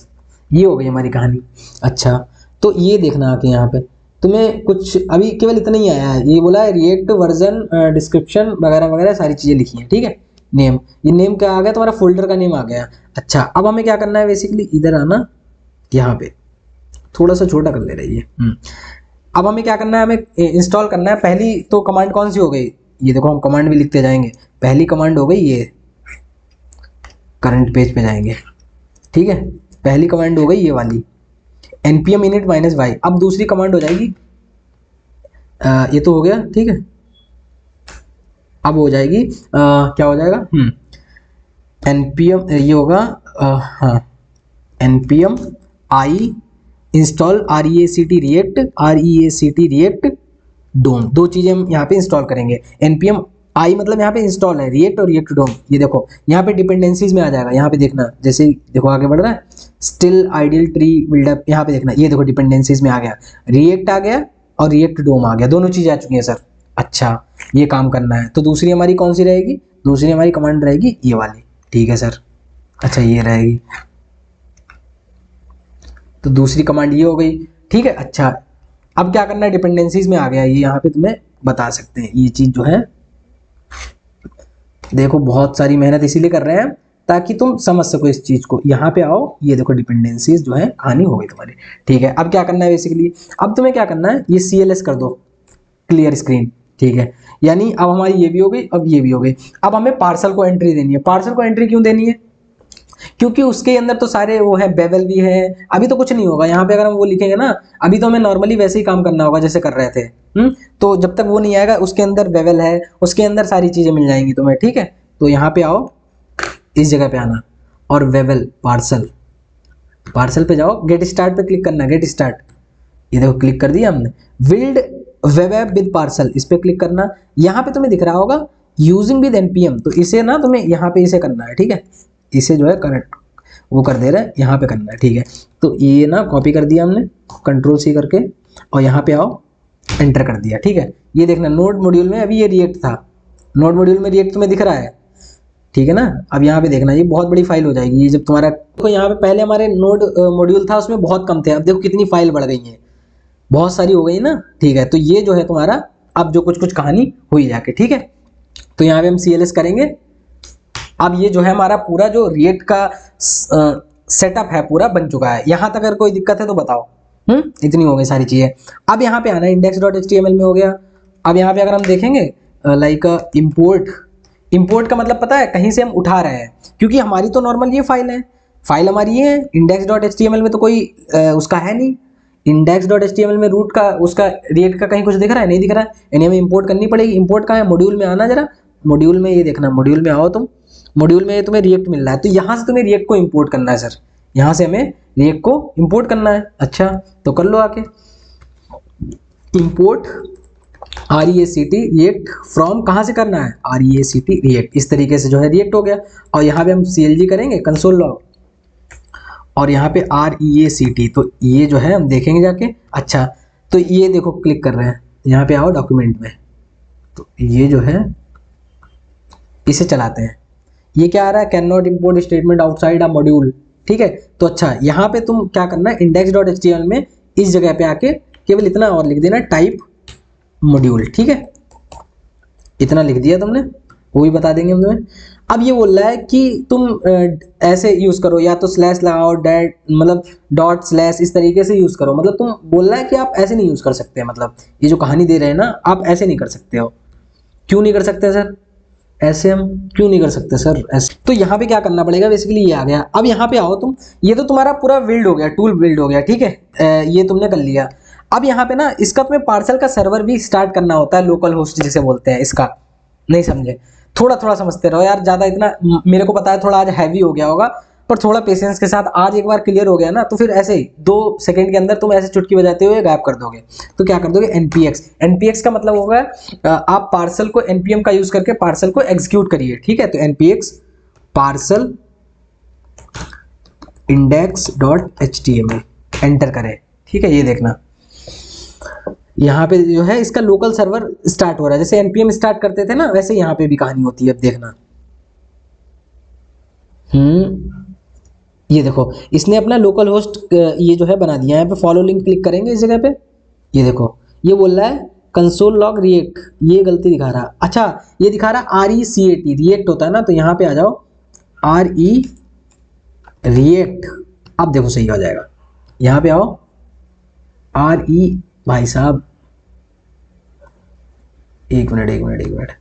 ये हो गई हमारी कहानी। अच्छा, तो ये देखना आके यहाँ पे तुम्हें कुछ अभी केवल इतना ही आया है, ये बोला है रिएक्ट वर्जन डिस्क्रिप्शन वगैरह वगैरह सारी चीज़ें लिखी हैं। ठीक है, नेम, ये नेम क्या आ गया, तुम्हारा फोल्डर का नेम आ गया। अच्छा, अब हमें क्या करना है, बेसिकली इधर आना, यहाँ पे थोड़ा सा छोटा कर ले रही है। अब हमें क्या करना है, हमें इंस्टॉल करना है। पहली तो कमांड कौन सी हो गई, ये देखो हम कमांड भी लिखते जाएंगे। पहली कमांड हो गई ये, करंट पेज पे जाएंगे। ठीक है, पहली कमांड हो गई ये वाली, npm init -y। अब दूसरी कमांड हो जाएगी, ये तो हो गया। ठीक है, अब हो जाएगी क्या हो जाएगा, npm, ये होगा हाँ, npm i install react react डोम, दो चीजें हम यहाँ पे इंस्टॉल करेंगे। npm i मतलब यहाँ पे इंस्टॉल है, रिएक्ट और रिएक्ट डोम। ये देखो यहाँ पे डिपेंडेंसीज में आ जाएगा, यहाँ पे देखना, जैसे देखो आगे बढ़ रहा है, स्टिल आइडियल ट्री बिल्डअप, यहाँ पे देखना, ये देखो डिपेंडेंसीज में आ गया, रिएक्ट आ गया और रिएक्ट डोम आ गया, दोनों चीजें आ चुकी हैं सर। अच्छा, ये काम करना है, तो दूसरी हमारी कौन सी रहेगी, दूसरी हमारी कमांड रहेगी ये वाली। ठीक है सर, अच्छा ये रहेगी, तो दूसरी कमांड ये हो गई। ठीक है, अच्छा अब क्या करना है, डिपेंडेंसीज में आ गया ये, यहाँ पे तुम्हें बता सकते हैं ये चीज जो है। देखो बहुत सारी मेहनत इसीलिए कर रहे हैं ताकि तुम समझ सको इस चीज को। यहाँ पे आओ, ये देखो डिपेंडेंसीज जो है कहानी हो गई तुम्हारी। ठीक है, अब क्या करना है बेसिकली, अब तुम्हें क्या करना है, ये CLS कर दो, क्लियर स्क्रीन। ठीक है, यानी अब हमारी ये भी हो गई, अब ये भी हो गई। अब हमें पार्सल को एंट्री देनी है। पार्सल को एंट्री क्यों देनी है, क्योंकि उसके अंदर तो सारे वो है, बेवल भी है। अभी तो कुछ नहीं होगा यहाँ पे, अगर हम वो लिखेंगे ना, अभी तो हमें नॉर्मली वैसे ही काम करना होगा जैसे कर रहे थे। तो जब तक वो नहीं आएगा, उसके अंदर बेवल है, उसके अंदर सारी चीजें मिल जाएंगी तुम्हें। ठीक है, तो यहाँ पे आओ, इस जगह पे आना और वेवल पार्सल, पार्सल पे जाओ, गेट स्टार्ट पे क्लिक करना, गेट स्टार्ट। ये देखो क्लिक कर दिया हमने, build web app with parcel, इस पे क्लिक करना। यहाँ पे तुम्हें दिख रहा होगा यूजिंग विद npm, तो इसे ना तुम्हें यहाँ पे इसे करना है। ठीक है, इसे जो है करेक्ट वो कर दे रहा है, यहाँ पे करना है। ठीक है, तो ये ना कॉपी कर दिया हमने Ctrl+C करके, और यहाँ पे आओ, एंटर कर दिया। ठीक है, ये देखना नोड मॉड्यूल में अभी ये रिएक्ट था, नोड मॉड्यूल में रिएक्ट तुम्हें दिख रहा है। ठीक है ना, अब यहाँ पे देखना, ये बहुत बड़ी फाइल हो जाएगी ये जब तुम्हारा। देखो यहाँ पे पहले हमारे नोड मॉड्यूल था, उसमें बहुत कम थे, अब देखो कितनी फाइल बढ़ गई है, बहुत सारी हो गई ना। ठीक है, तो ये जो है तुम्हारा अब जो कुछ कुछ कहानी हुई जाके। ठीक है, तो यहाँ पे हम CLS करेंगे। अब ये जो है हमारा पूरा जो रिएक्ट का सेटअप है पूरा बन चुका है। यहाँ तक अगर कोई दिक्कत है तो बताओ। इतनी हो गई सारी चीजें। अब यहाँ पे आना, index.html में हो गया। अब यहाँ पे अगर हम देखेंगे लाइक इंपोर्ट का मतलब पता है, कहीं से हम उठा रहे हैं, क्योंकि हमारी तो नॉर्मल ये फाइल है, फाइल हमारी ये है। index.html में तो कोई उसका है नहीं, index.html में रूट का उसका रिएक्ट का कहीं कुछ दिख रहा है, नहीं दिख रहा है, यानी हमें इंपोर्ट करनी पड़ेगी। इंपोर्ट का है, मॉड्यूल में आना जरा, मॉड्यूल में ये देखना, मॉड्यूल में आओ तुम, मॉड्यूल में तुम्हें रिएक्ट मिल रहा है, तो यहाँ से तुम्हें रिएक्ट को इंपोर्ट करना है सर, यहाँ से हमें रिएक्ट को इंपोर्ट करना है। अच्छा, तो कर लो आके, इंपोर्ट REACT रिएक्ट फ्रॉम, कहाँ से करना है, REACT रिएक्ट, इस तरीके से जो है रिएक्ट हो गया। और यहाँ पे हम CLG करेंगे, कंसोल लॉग, और यहाँ पे REACT, तो ये जो है हम देखेंगे जाके। अच्छा, तो ये देखो क्लिक कर रहे हैं, यहाँ पे आओ डॉक्यूमेंट में, तो ये जो है इसे चलाते हैं। ये क्या आ रहा है, can not import statement outside a module. ठीक है, तो अच्छा यहाँ पे तुम क्या करना है, index.html में इस जगह पे आके केवल इतना और लिख देना, टाइप मॉड्यूल। ठीक है, इतना लिख दिया तुमने, वो भी बता देंगे हम तुम्हें। अब ये बोल रहा है कि तुम ऐसे यूज करो, या तो स्लैश लगाओ, डैट मतलब डॉट स्लैश, इस तरीके से यूज करो। मतलब तुम बोल रहा है कि आप ऐसे नहीं यूज कर सकते, मतलब ये जो कहानी दे रहे हैं ना, आप ऐसे नहीं कर सकते हो। क्यों नहीं कर सकते सर, ऐसे हम क्यों नहीं कर सकते सर ऐसे? तो यहाँ पे क्या करना पड़ेगा, बेसिकली ये आ गया। अब यहाँ पे आओ तुम, ये तो तुम्हारा पूरा बिल्ड हो गया, टूल बिल्ड हो गया। ठीक है, ये तुमने कर लिया। अब यहाँ पे ना इसका तुम्हें पार्सल का सर्वर भी स्टार्ट करना होता है, लोकल होस्ट जिसे बोलते हैं। इसका नहीं समझे, थोड़ा थोड़ा समझते रहो यार, ज्यादा इतना मेरे को पता है थोड़ा आज हैवी हो गया होगा, पर थोड़ा पेशेंस के साथ, आज एक बार क्लियर हो गया ना, तो फिर ऐसे ही 2 सेकंड के अंदर तुम ऐसे चुटकी बजाते हुए गायब कर दोगे। तो क्या कर दोगे, npx का मतलब होगा आप पार्सल को npm का यूज करके पार्सल को एग्जीक्यूट करिए। ठीक है, तो npx पार्सल index.html एंटर करें। ठीक है, ये देखना यहाँ पे जो है इसका लोकल सर्वर स्टार्ट हो रहा है, जैसे npm स्टार्ट करते थे ना, वैसे यहाँ पे भी कहानी होती है। अब देखना, ये देखो इसने अपना लोकल होस्ट ये जो है बना दिया है। यहाँ पे फॉलो लिंक क्लिक करेंगे इस जगह पे, ये देखो ये बोल रहा है कंसोल लॉग रिएक्ट, ये गलती दिखा रहा है। अच्छा, ये दिखा रहा RECAT रिएक्ट होता है ना, तो यहाँ पे आ जाओ RE रिएक्ट, अब देखो सही हो जाएगा। यहाँ पे आओ RE, भाई साहब एक मिनट,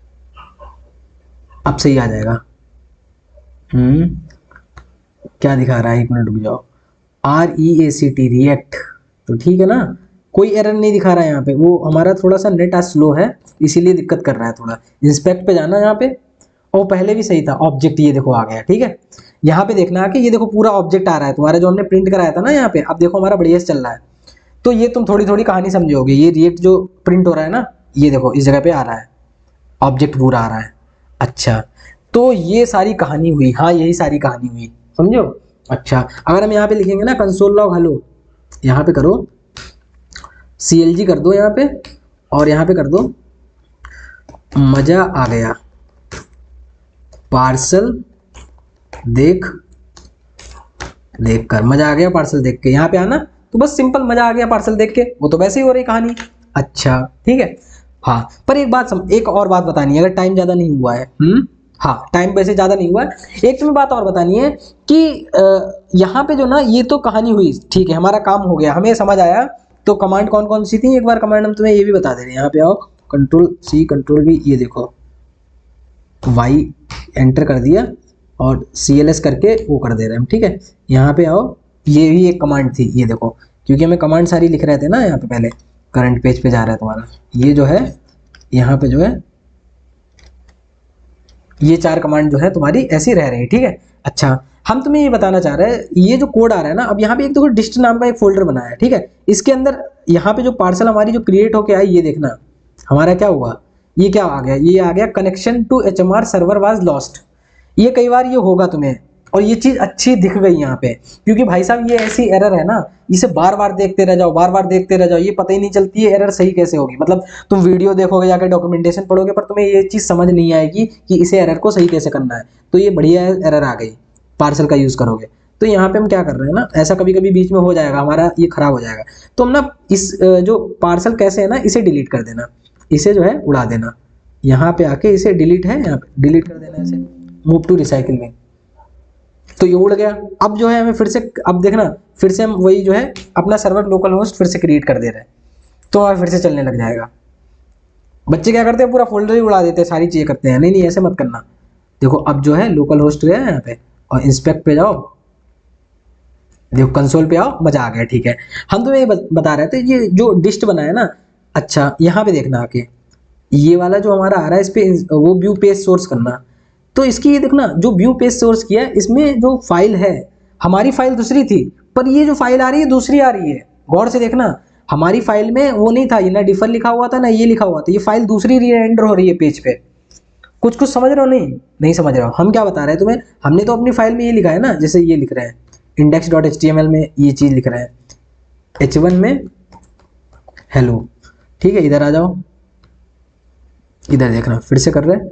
अब सही आ जाएगा। क्या दिखा रहा है, एक मिनट रुक जाओ, REACT रिएक्ट, तो ठीक है ना, कोई एरर नहीं दिखा रहा है यहाँ पे। वो हमारा थोड़ा सा नेट आज स्लो है, इसीलिए दिक्कत कर रहा है थोड़ा। इंस्पेक्ट पे जाना यहाँ पे, और पहले भी सही था। ऑब्जेक्ट ये देखो आ गया। ठीक है, यहाँ पे देखना कि ये देखो पूरा ऑब्जेक्ट आ रहा है तुम्हारा, जो हमने प्रिंट कराया था ना यहाँ पे। अब देखो हमारा बढ़िया से चल रहा है। तो ये तुम थोड़ी थोड़ी कहानी समझोगे। ये रिएक्ट जो प्रिंट हो रहा है ना, ये देखो इस जगह पे आ रहा है, ऑब्जेक्ट पूरा आ रहा है। अच्छा, तो ये सारी कहानी हुई, हाँ यही सारी कहानी हुई, समझो। अच्छा, अगर हम यहाँ पे लिखेंगे ना कंसोल लॉग हेलो, यहाँ पे करो CLG कर दो यहाँ पे, और यहाँ पे कर दो मजा आ गया, पार्सल देख कर मजा आ गया, पार्सल देख के। यहाँ पे आना, तो बस सिंपल मजा आ गया पार्सल देख के, वो तो वैसे ही हो रही कहानी। अच्छा ठीक है। हाँ पर एक और बात बतानी है, अगर टाइम ज्यादा नहीं हुआ है। हाँ टाइम वैसे ज्यादा नहीं हुआ है, एक तुम्हें बात और बतानी है कि यहाँ पे जो ना ये तो कहानी हुई, ठीक है हमारा काम हो गया, हमें समझ आया। तो कमांड कौन कौन सी थी, एक बार कमांड हम तुम्हें ये भी बता दे रहे हैं। यहाँ पे आओ, कंट्रोल सी कंट्रोल वी, ये देखो वाई एंटर कर दिया और CLS करके वो कर दे रहे हैं हम, ठीक है। यहाँ पे आओ, ये भी एक कमांड थी, ये देखो, क्योंकि हमें कमांड सारी लिख रहे थे ना यहाँ पे, पहले करंट पेज पे जा रहा है तुम्हारा, ये जो है यहाँ पे जो है ये 4 कमांड जो है तुम्हारी ऐसी रह रही है, ठीक है। अच्छा हम तुम्हें ये बताना चाह रहे हैं, ये जो कोड आ रहा है ना, अब यहाँ पे एक देखो डिस्ट नाम का एक फोल्डर बनाया है, ठीक है। इसके अंदर यहाँ पे जो पार्सल हमारी जो क्रिएट होके आई, ये देखना हमारा क्या हुआ, ये क्या आ गया, ये आ गया connection to HMR server was lost. ये कई बार ये होगा तुम्हें, और ये चीज अच्छी दिख गई यहाँ पे, क्योंकि भाई साहब ये ऐसी एरर है ना, इसे बार बार देखते रह जाओ, बार बार देखते रह जाओ, ये पता ही नहीं चलती है एरर सही कैसे होगी। मतलब तुम वीडियो देखोगे, जाकर डॉक्यूमेंटेशन पढ़ोगे, पर तुम्हें ये चीज समझ नहीं आएगी कि इसे एरर को सही कैसे करना है। तो ये बढ़िया एरर आ गई, पार्सल का यूज करोगे। तो यहाँ पे हम क्या कर रहे हैं ना, ऐसा कभी कभी बीच में हो जाएगा हमारा, ये खराब हो जाएगा। तो हम ना इस जो पार्सल कैसे है ना, इसे डिलीट कर देना, इसे जो है उड़ा देना, यहाँ पे आके इसे डिलीट है, यहाँ पे डिलीट कर देना, इसे मूव टू रिसाइकिल में। तो ये उड़ गया। अब जो है हमें फिर से, अब देखना फिर से हम वही जो है अपना सर्वर लोकल होस्ट फिर से क्रिएट कर दे रहे हैं, तो हमें फिर से चलने लग जाएगा। बच्चे क्या करते हैं, पूरा फोल्डर ही उड़ा देते हैं, सारी चीजें करते हैं। नहीं नहीं ऐसे मत करना। देखो अब जो है लोकल होस्ट गया यहाँ पे, और इंस्पेक्ट पे जाओ, देखो कंसोल पे आओ, मजा आ गया, ठीक है। हम तुम्हें बता रहे थे ये जो डिस्ट बना है ना, अच्छा यहाँ पे देखना आके, ये वाला जो हमारा आ रहा है, इस पे वो व्यू पेज सोर्स करना। तो इसकी ये देखना, जो व्यू पेज सोर्स किया है, इसमें जो फाइल है, हमारी फाइल दूसरी थी, पर ये जो फाइल आ रही है दूसरी आ रही है। गौर से देखना, हमारी फाइल में वो नहीं था, ये ना डिफर लिखा हुआ था ना ये लिखा हुआ था, ये फाइल दूसरी रीरेंडर हो रही है पेज पे। कुछ कुछ समझ रहे हो, नहीं नहीं समझ रहे हो। हम क्या बता रहे हैं तुम्हें, हमने तो अपनी फाइल में ये लिखा है ना, जैसे ये लिख रहे हैं index.html में ये चीज लिख रहे हैं, h1 में हेलो, ठीक है। इधर आ जाओ, इधर देखना फिर से कर रहे हैं,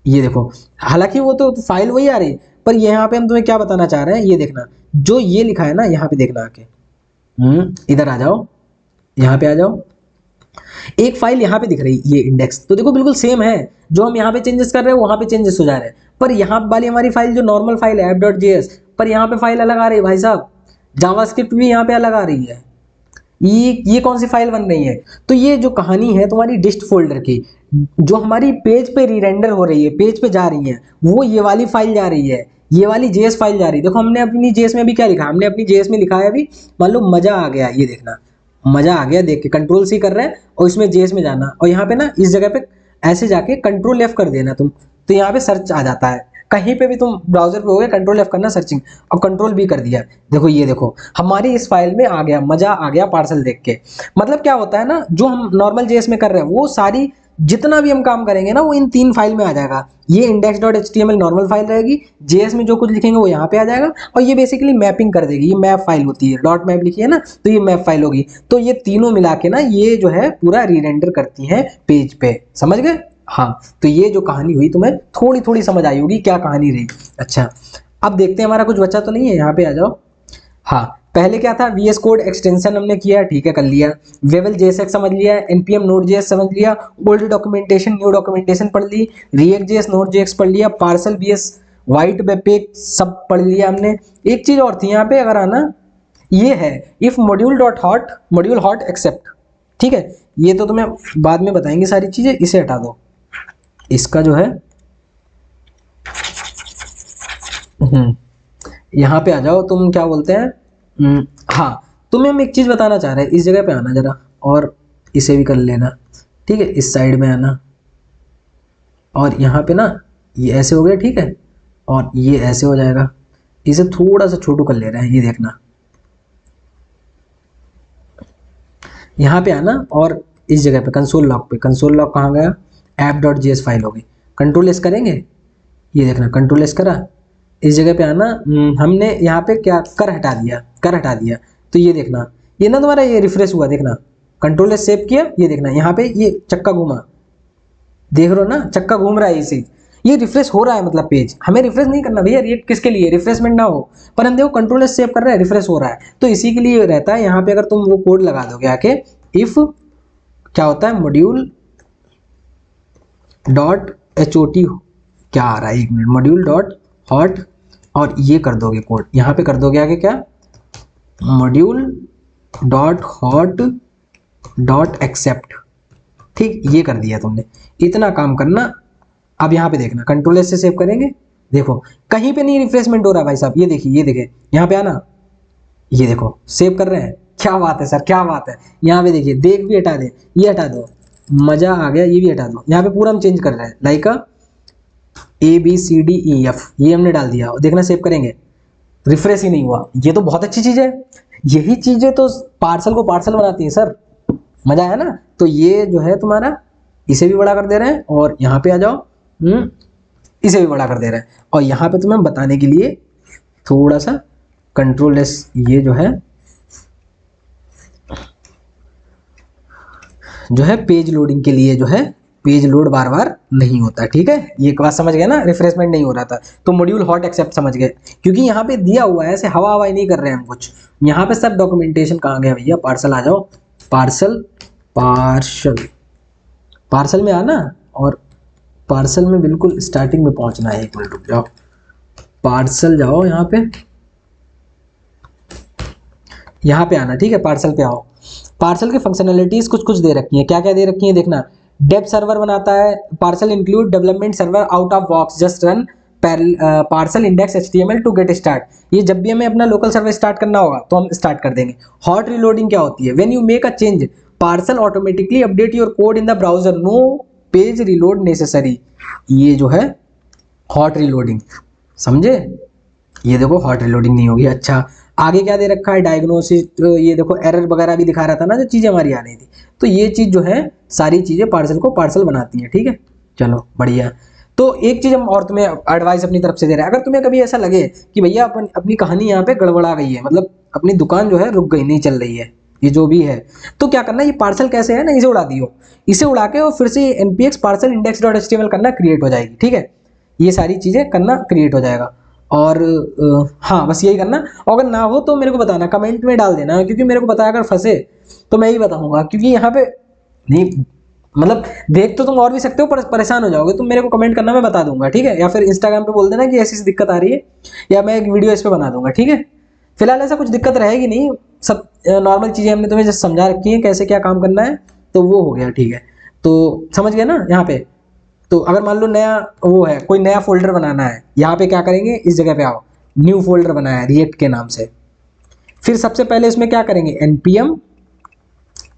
ये देखो, हालांकि वो तो फाइल वही आ रही, पर यहाँ पे हम तुम्हें क्या बताना चाह रहे हैं, ये देखना जो ये लिखा है ना, यहाँ पे देखना आके, इधर आ जाओ, यहाँ पे आ जाओ, एक फाइल यहाँ पे दिख रही ये इंडेक्स, तो देखो बिल्कुल सेम है, जो हम यहाँ पे चेंजेस कर रहे हैं वहां पे चेंजेस हो जा रहे हैं। पर यहाँ वाली हमारी फाइल जो नॉर्मल फाइल है app.js, पर यहाँ पे फाइल अलग आ रही है भाई साहब, जावास्क्रिप्ट भी यहाँ पे अलग आ रही है। ये कौन सी फाइल बन रही है। तो ये जो कहानी है तुम्हारी डिस्ट फोल्डर की, जो हमारी पेज पे रीरेंडर हो रही है, पेज पे जा रही है, वो ये वाली फाइल जा रही है, ये वाली जेएस फाइल जा रही है। देखो हमने अपनी जेएस में भी क्या लिखा, हमने अपनी जेएस में लिखा है अभी, मान लो मजा आ गया, ये देखना मजा आ गया देख के, कंट्रोल सी कर रहे हैं और इसमें जेएस में जाना, और यहाँ पे ना इस जगह पे ऐसे जाके कंट्रोल F कर देना तुम, तो यहाँ पे सर्च आ जाता है। कहीं पे भी तुम ब्राउजर पे हो गए, कंट्रोल F करना सर्चिंग, और कंट्रोल B कर दिया, देखो ये देखो हमारी इस फाइल में आ गया, मजा आ गया पार्सल देख के। मतलब क्या होता है ना, जो हम नॉर्मल जेएस में कर रहे हैं वो सारी जितना भी हम काम करेंगे ना, वो इन 3 फाइल में आ जाएगा। ये index.html नॉर्मल फाइल रहेगी, जेएस में जो कुछ लिखेंगे वो यहाँ पे आ जाएगा, और ये बेसिकली मैपिंग कर देगी, ये मैप फाइल होती है, डॉट मैप लिखी है ना, तो ये मैप फाइल होगी। तो ये तीनों मिला के ना ये जो है पूरा रीरेंडर करती है पेज पे, समझ गए। हाँ तो ये जो कहानी हुई तुम्हें थोड़ी थोड़ी समझ आई होगी क्या कहानी रही। अच्छा अब देखते हैं हमारा कुछ बचा तो नहीं है, यहाँ पे आ जाओ। हाँ पहले क्या था, VS कोड एक्सटेंशन हमने किया, ठीक है कर लिया, वेबल JSX समझ लिया, npm node.js समझ लिया, ओल्ड डॉक्यूमेंटेशन न्यू डॉक्यूमेंटेशन पढ़ ली, react.js node.js पढ़ लिया, parcel BS white web page सब पढ़ लिया हमने। एक चीज और थी यहाँ पे, अगर आना ये है इफ मॉड्यूल हॉट एक्सेप्ट, ठीक है। ये तो तुम्हें बाद में बताएंगे सारी चीजें, इसे हटा दो, इसका जो है यहाँ पे आ जाओ, तुम क्या बोलते हैं, हाँ तुम्हें हम एक चीज बताना चाह रहे हैं, इस जगह पे आना जरा, और इसे भी कर लेना, ठीक है। इस साइड में आना, और यहाँ पे ना ये ऐसे हो गया, ठीक है, और ये ऐसे हो जाएगा, इसे थोड़ा सा छोटू कर ले रहे हैं, ये देखना। यहाँ पे आना, और इस जगह पे कंसोल लॉग पे, कंसोल लॉग कहाँ गया, app.js फाइल होगी, कंट्रोल एस करेंगे, ये देखना कंट्रोल एस करा, इस जगह पे आना, हमने यहाँ पे क्या कर हटा दिया, तो ये देखना, ये ना तुम्हारा ये रिफ्रेश हुआ, देखना कंट्रोल एस सेव किया, ये देखना यहाँ पे ये चक्का घूमा, देख रहे हो ना चक्का घूम रहा है इसे, ये रिफ्रेश हो रहा है मतलब पेज, हमें रिफ्रेश नहीं करना भैया, रिएक्ट किसके लिए, रिफ्रेशमेंट ना हो, पर हम देखो कंट्रोल एस सेव कर रहे हैं, रिफ्रेश हो रहा है, तो इसी के लिए रहता है। यहाँ पे अगर तुम वो कोड लगा दोगे आके, इफ क्या होता है, मॉड्यूल डॉट HOT, क्या आ रहा है, एक मिनट, मॉड्यूल डॉट हॉट, और ये कर दोगे कोड, यहाँ पे कर दोगे आगे क्या, module dot hot dot accept, ठीक, ये कर दिया तुमने, इतना काम करना। अब यहाँ पे देखना, कंट्रोल एस से सेव करेंगे, देखो कहीं पे नहीं रिफ्रेशमेंट हो रहा भाई साहब, ये देखिए, ये देखे, यहाँ पे आना, ये देखो सेव कर रहे हैं, क्या बात है सर, क्या बात है। यहाँ पे देखिए, देख भी हटा दे, ये हटा दो, मजा आ गया, ये भी हटा दो, यहाँ पे पूरा हम चेंज कर रहे हैं, लाइक ABCDEF, ये हमने डाल दिया, और देखना सेव करेंगे, रिफ्रेश ही नहीं हुआ, ये तो बहुत अच्छी चीज है, यही चीजें तो पार्सल को पार्सल बनाती है सर, मजा आया ना। तो ये जो है तुम्हारा, इसे भी बड़ा कर दे रहे हैं, और यहाँ पे आ जाओ, इसे भी बड़ा कर दे रहे हैं, और यहाँ पे तुम्हें बताने के लिए थोड़ा सा कंट्रोल एस, ये जो है पेज लोडिंग के लिए, जो है पेज लोड बार बार नहीं होता, ठीक है, ये एक बात समझ गए ना, रिफ्रेशमेंट नहीं हो रहा था, तो मॉड्यूल हॉट एक्सेप्ट समझ गए, क्योंकि यहाँ पे दिया हुआ है, ऐसे हवा हवाई नहीं कर रहे हैं हम कुछ, यहाँ पे सब डॉक्यूमेंटेशन कहाँ गया भैया, पार्सल आ जाओ, पार्सल पार्सल में आना, और पार्सल में बिल्कुल स्टार्टिंग में पहुंचना है, एक मिनट रुक जाओ, पार्सल जाओ, यहाँ पे आना, ठीक है, पार्सल पे आओ। पार्सल की फंक्शनैलिटीज कुछ कुछ दे रखी है, क्या क्या दे रखी है देखना, डेप सर्वर बनाता है, Parcel include development server out of box, just run Parcel index HTML to get start, ये जब भी हमें अपना लोकल सर्वर स्टार्ट करना होगा तो हम स्टार्ट कर देंगे। हॉट रीलोडिंग क्या होती है, when you make a change Parcel automatically update your code in the browser, no page reload necessary, ये जो है हॉट रीलोडिंग, समझे, ये देखो हॉट रीलोडिंग नहीं होगी। अच्छा आगे क्या दे रखा है, डायग्नोसिस, ये देखो एरर वगैरह भी दिखा रहा था ना, जो चीज़ें हमारी आ रही थी, तो ये चीज़ जो है सारी चीज़ें पार्सल को पार्सल बनाती हैं, ठीक है, चलो बढ़िया। तो एक चीज़ हम और तुम्हें एडवाइस अपनी तरफ से दे रहे हैं, अगर तुम्हें कभी ऐसा लगे कि भैया अपनी कहानी यहाँ पे गड़बड़ा गई है, मतलब अपनी दुकान जो है रुक गई, नहीं चल रही है, ये जो भी है, तो क्या करना, ये पार्सल कैसे है ना, इसे उड़ा दियो, इसे उड़ा के और फिर से npx parcel index dot HTML करना क्रिएट हो जाएगी, ठीक है, ये सारी चीज़ें करना क्रिएट हो जाएगा। और हाँ बस यही करना, अगर ना हो तो मेरे को बताना, कमेंट में डाल देना, क्योंकि मेरे को पता है अगर फंसे तो मैं ही बताऊंगा, क्योंकि यहाँ पे नहीं, मतलब देख तो तुम और भी सकते हो, पर परेशान हो जाओगे, तुम मेरे को कमेंट करना, मैं बता दूंगा, ठीक है, या फिर इंस्टाग्राम पे बोल देना कि ऐसी दिक्कत आ रही है, या मैं एक वीडियो इस पे बना दूंगा, ठीक है। फिलहाल ऐसा कुछ दिक्कत रहेगी नहीं, सब नॉर्मल चीज़ें हमने तुम्हें जस्ट समझा रखी है, कैसे क्या काम करना है, तो वो हो गया, ठीक है, तो समझ गए ना यहाँ पे। तो अगर मान लो नया वो है, कोई नया फोल्डर बनाना है, यहाँ पे क्या करेंगे, इस जगह पे आओ, न्यू फोल्डर बनाया है रिएक्ट के नाम से, फिर सबसे पहले इसमें क्या करेंगे, npm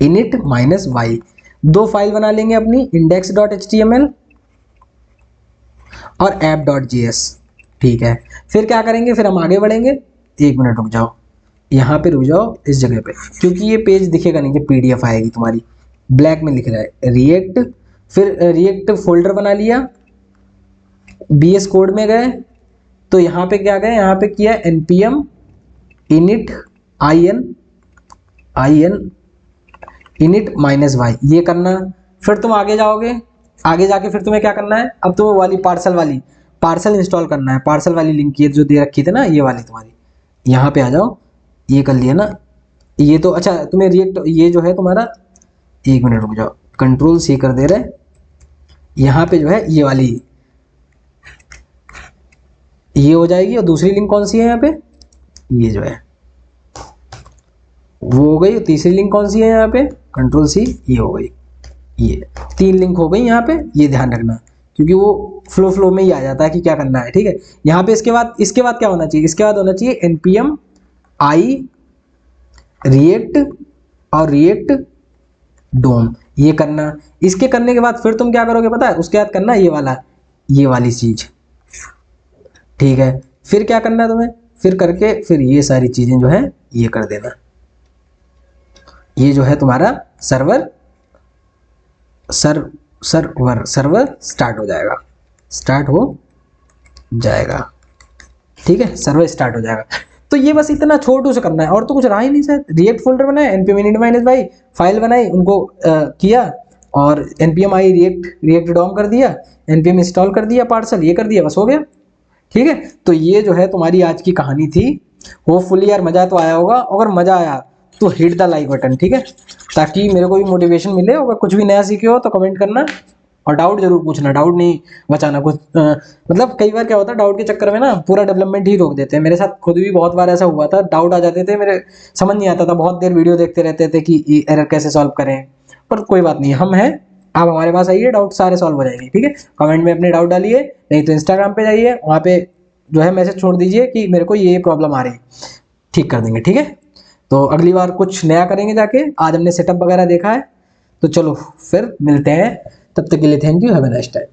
init -y, दो फाइल बना लेंगे अपनी, index.html और app.js, ठीक है। फिर क्या करेंगे, फिर हम आगे बढ़ेंगे, एक मिनट रुक जाओ, यहाँ पे रुक जाओ इस जगह पे, क्योंकि ये पेज दिखेगा नहीं, जब PDF आएगी तुम्हारी, ब्लैक में लिख रहा है रिएक्ट, फिर रिएक्ट फोल्डर बना लिया, BS कोड में गए, तो यहाँ पे क्या गए, यहाँ पे किया npm init init -y, ये करना। फिर तुम आगे जाओगे, आगे जाके फिर तुम्हें क्या करना है, अब तुम्हें वाली पार्सल इंस्टॉल करना है, पार्सल वाली लिंक ये जो दे रखी थी ना, ये वाली तुम्हारी, यहाँ पे आ जाओ, ये कर लिया ना, ये तो अच्छा तुम्हें रिएक्ट, ये जो है तुम्हारा, एक मिनट रुक जाओ, कंट्रोल C कर दे रहे, यहाँ पे जो है ये वाली, ये हो जाएगी, और दूसरी लिंक कौन सी है यहाँ पे, ये जो है वो हो गई, तीसरी लिंक कौन सी है यहाँ पे, कंट्रोल C, ये हो गई, ये 3 लिंक हो गई यहाँ पे, ये ध्यान रखना, क्योंकि वो फ्लो में ही आ जाता है कि क्या करना है, ठीक है। यहाँ पे इसके बाद क्या होना चाहिए, इसके बाद होना चाहिए npm i react और react DOM, ये करना। इसके करने के बाद फिर तुम क्या करोगे पता है, उसके बाद करना ये वाली चीज, ठीक है। फिर क्या करना है तुम्हें, फिर करके फिर ये सारी चीजें जो है ये कर देना, ये जो है तुम्हारा सर्वर स्टार्ट हो जाएगा, ठीक है, सर्वर स्टार्ट हो जाएगा। तो ये बस इतना छोटू से करना है, और तो कुछ रहा ही नहीं शायद। रिएक्ट फोल्डर बनाया, npm init -y फाइल बनाई, उनको किया, और npm आई रिएक्ट डॉम कर दिया, npm इंस्टॉल कर दिया पार्सल, ये कर दिया, बस हो गया। ठीक है, तो ये जो है तुम्हारी आज की कहानी थी। होपफुली यार मजा तो आया होगा, अगर मजा आया तो हिट द लाइक बटन, ठीक है, ताकि मेरे को भी मोटिवेशन मिले। अगर कुछ भी नया सीखे हो तो कमेंट करना, और डाउट जरूर पूछना, डाउट नहीं बचाना कुछ। मतलब कई बार क्या होता है, डाउट के चक्कर में ना पूरा डेवलपमेंट ही रोक देते हैं। मेरे साथ खुद भी बहुत बार ऐसा हुआ था, डाउट आ जाते थे मेरे, समझ नहीं आता था, बहुत देर वीडियो देखते रहते थे कि एरर कैसे सॉल्व करें। पर कोई बात नहीं, हम हैं, आप हमारे पास आइए, डाउट सारे सॉल्व हो जाएंगे। ठीक है, कमेंट में अपने डाउट डालिए, नहीं तो इंस्टाग्राम पे जाइए, वहाँ पे जो है मैसेज छोड़ दीजिए कि मेरे को ये प्रॉब्लम आ रही है, ठीक कर देंगे। ठीक है, तो अगली बार कुछ नया करेंगे जाके। आज हमने सेटअप वगैरह देखा है, तो चलो फिर मिलते हैं, तब तक के लिए thank you, have a nice time.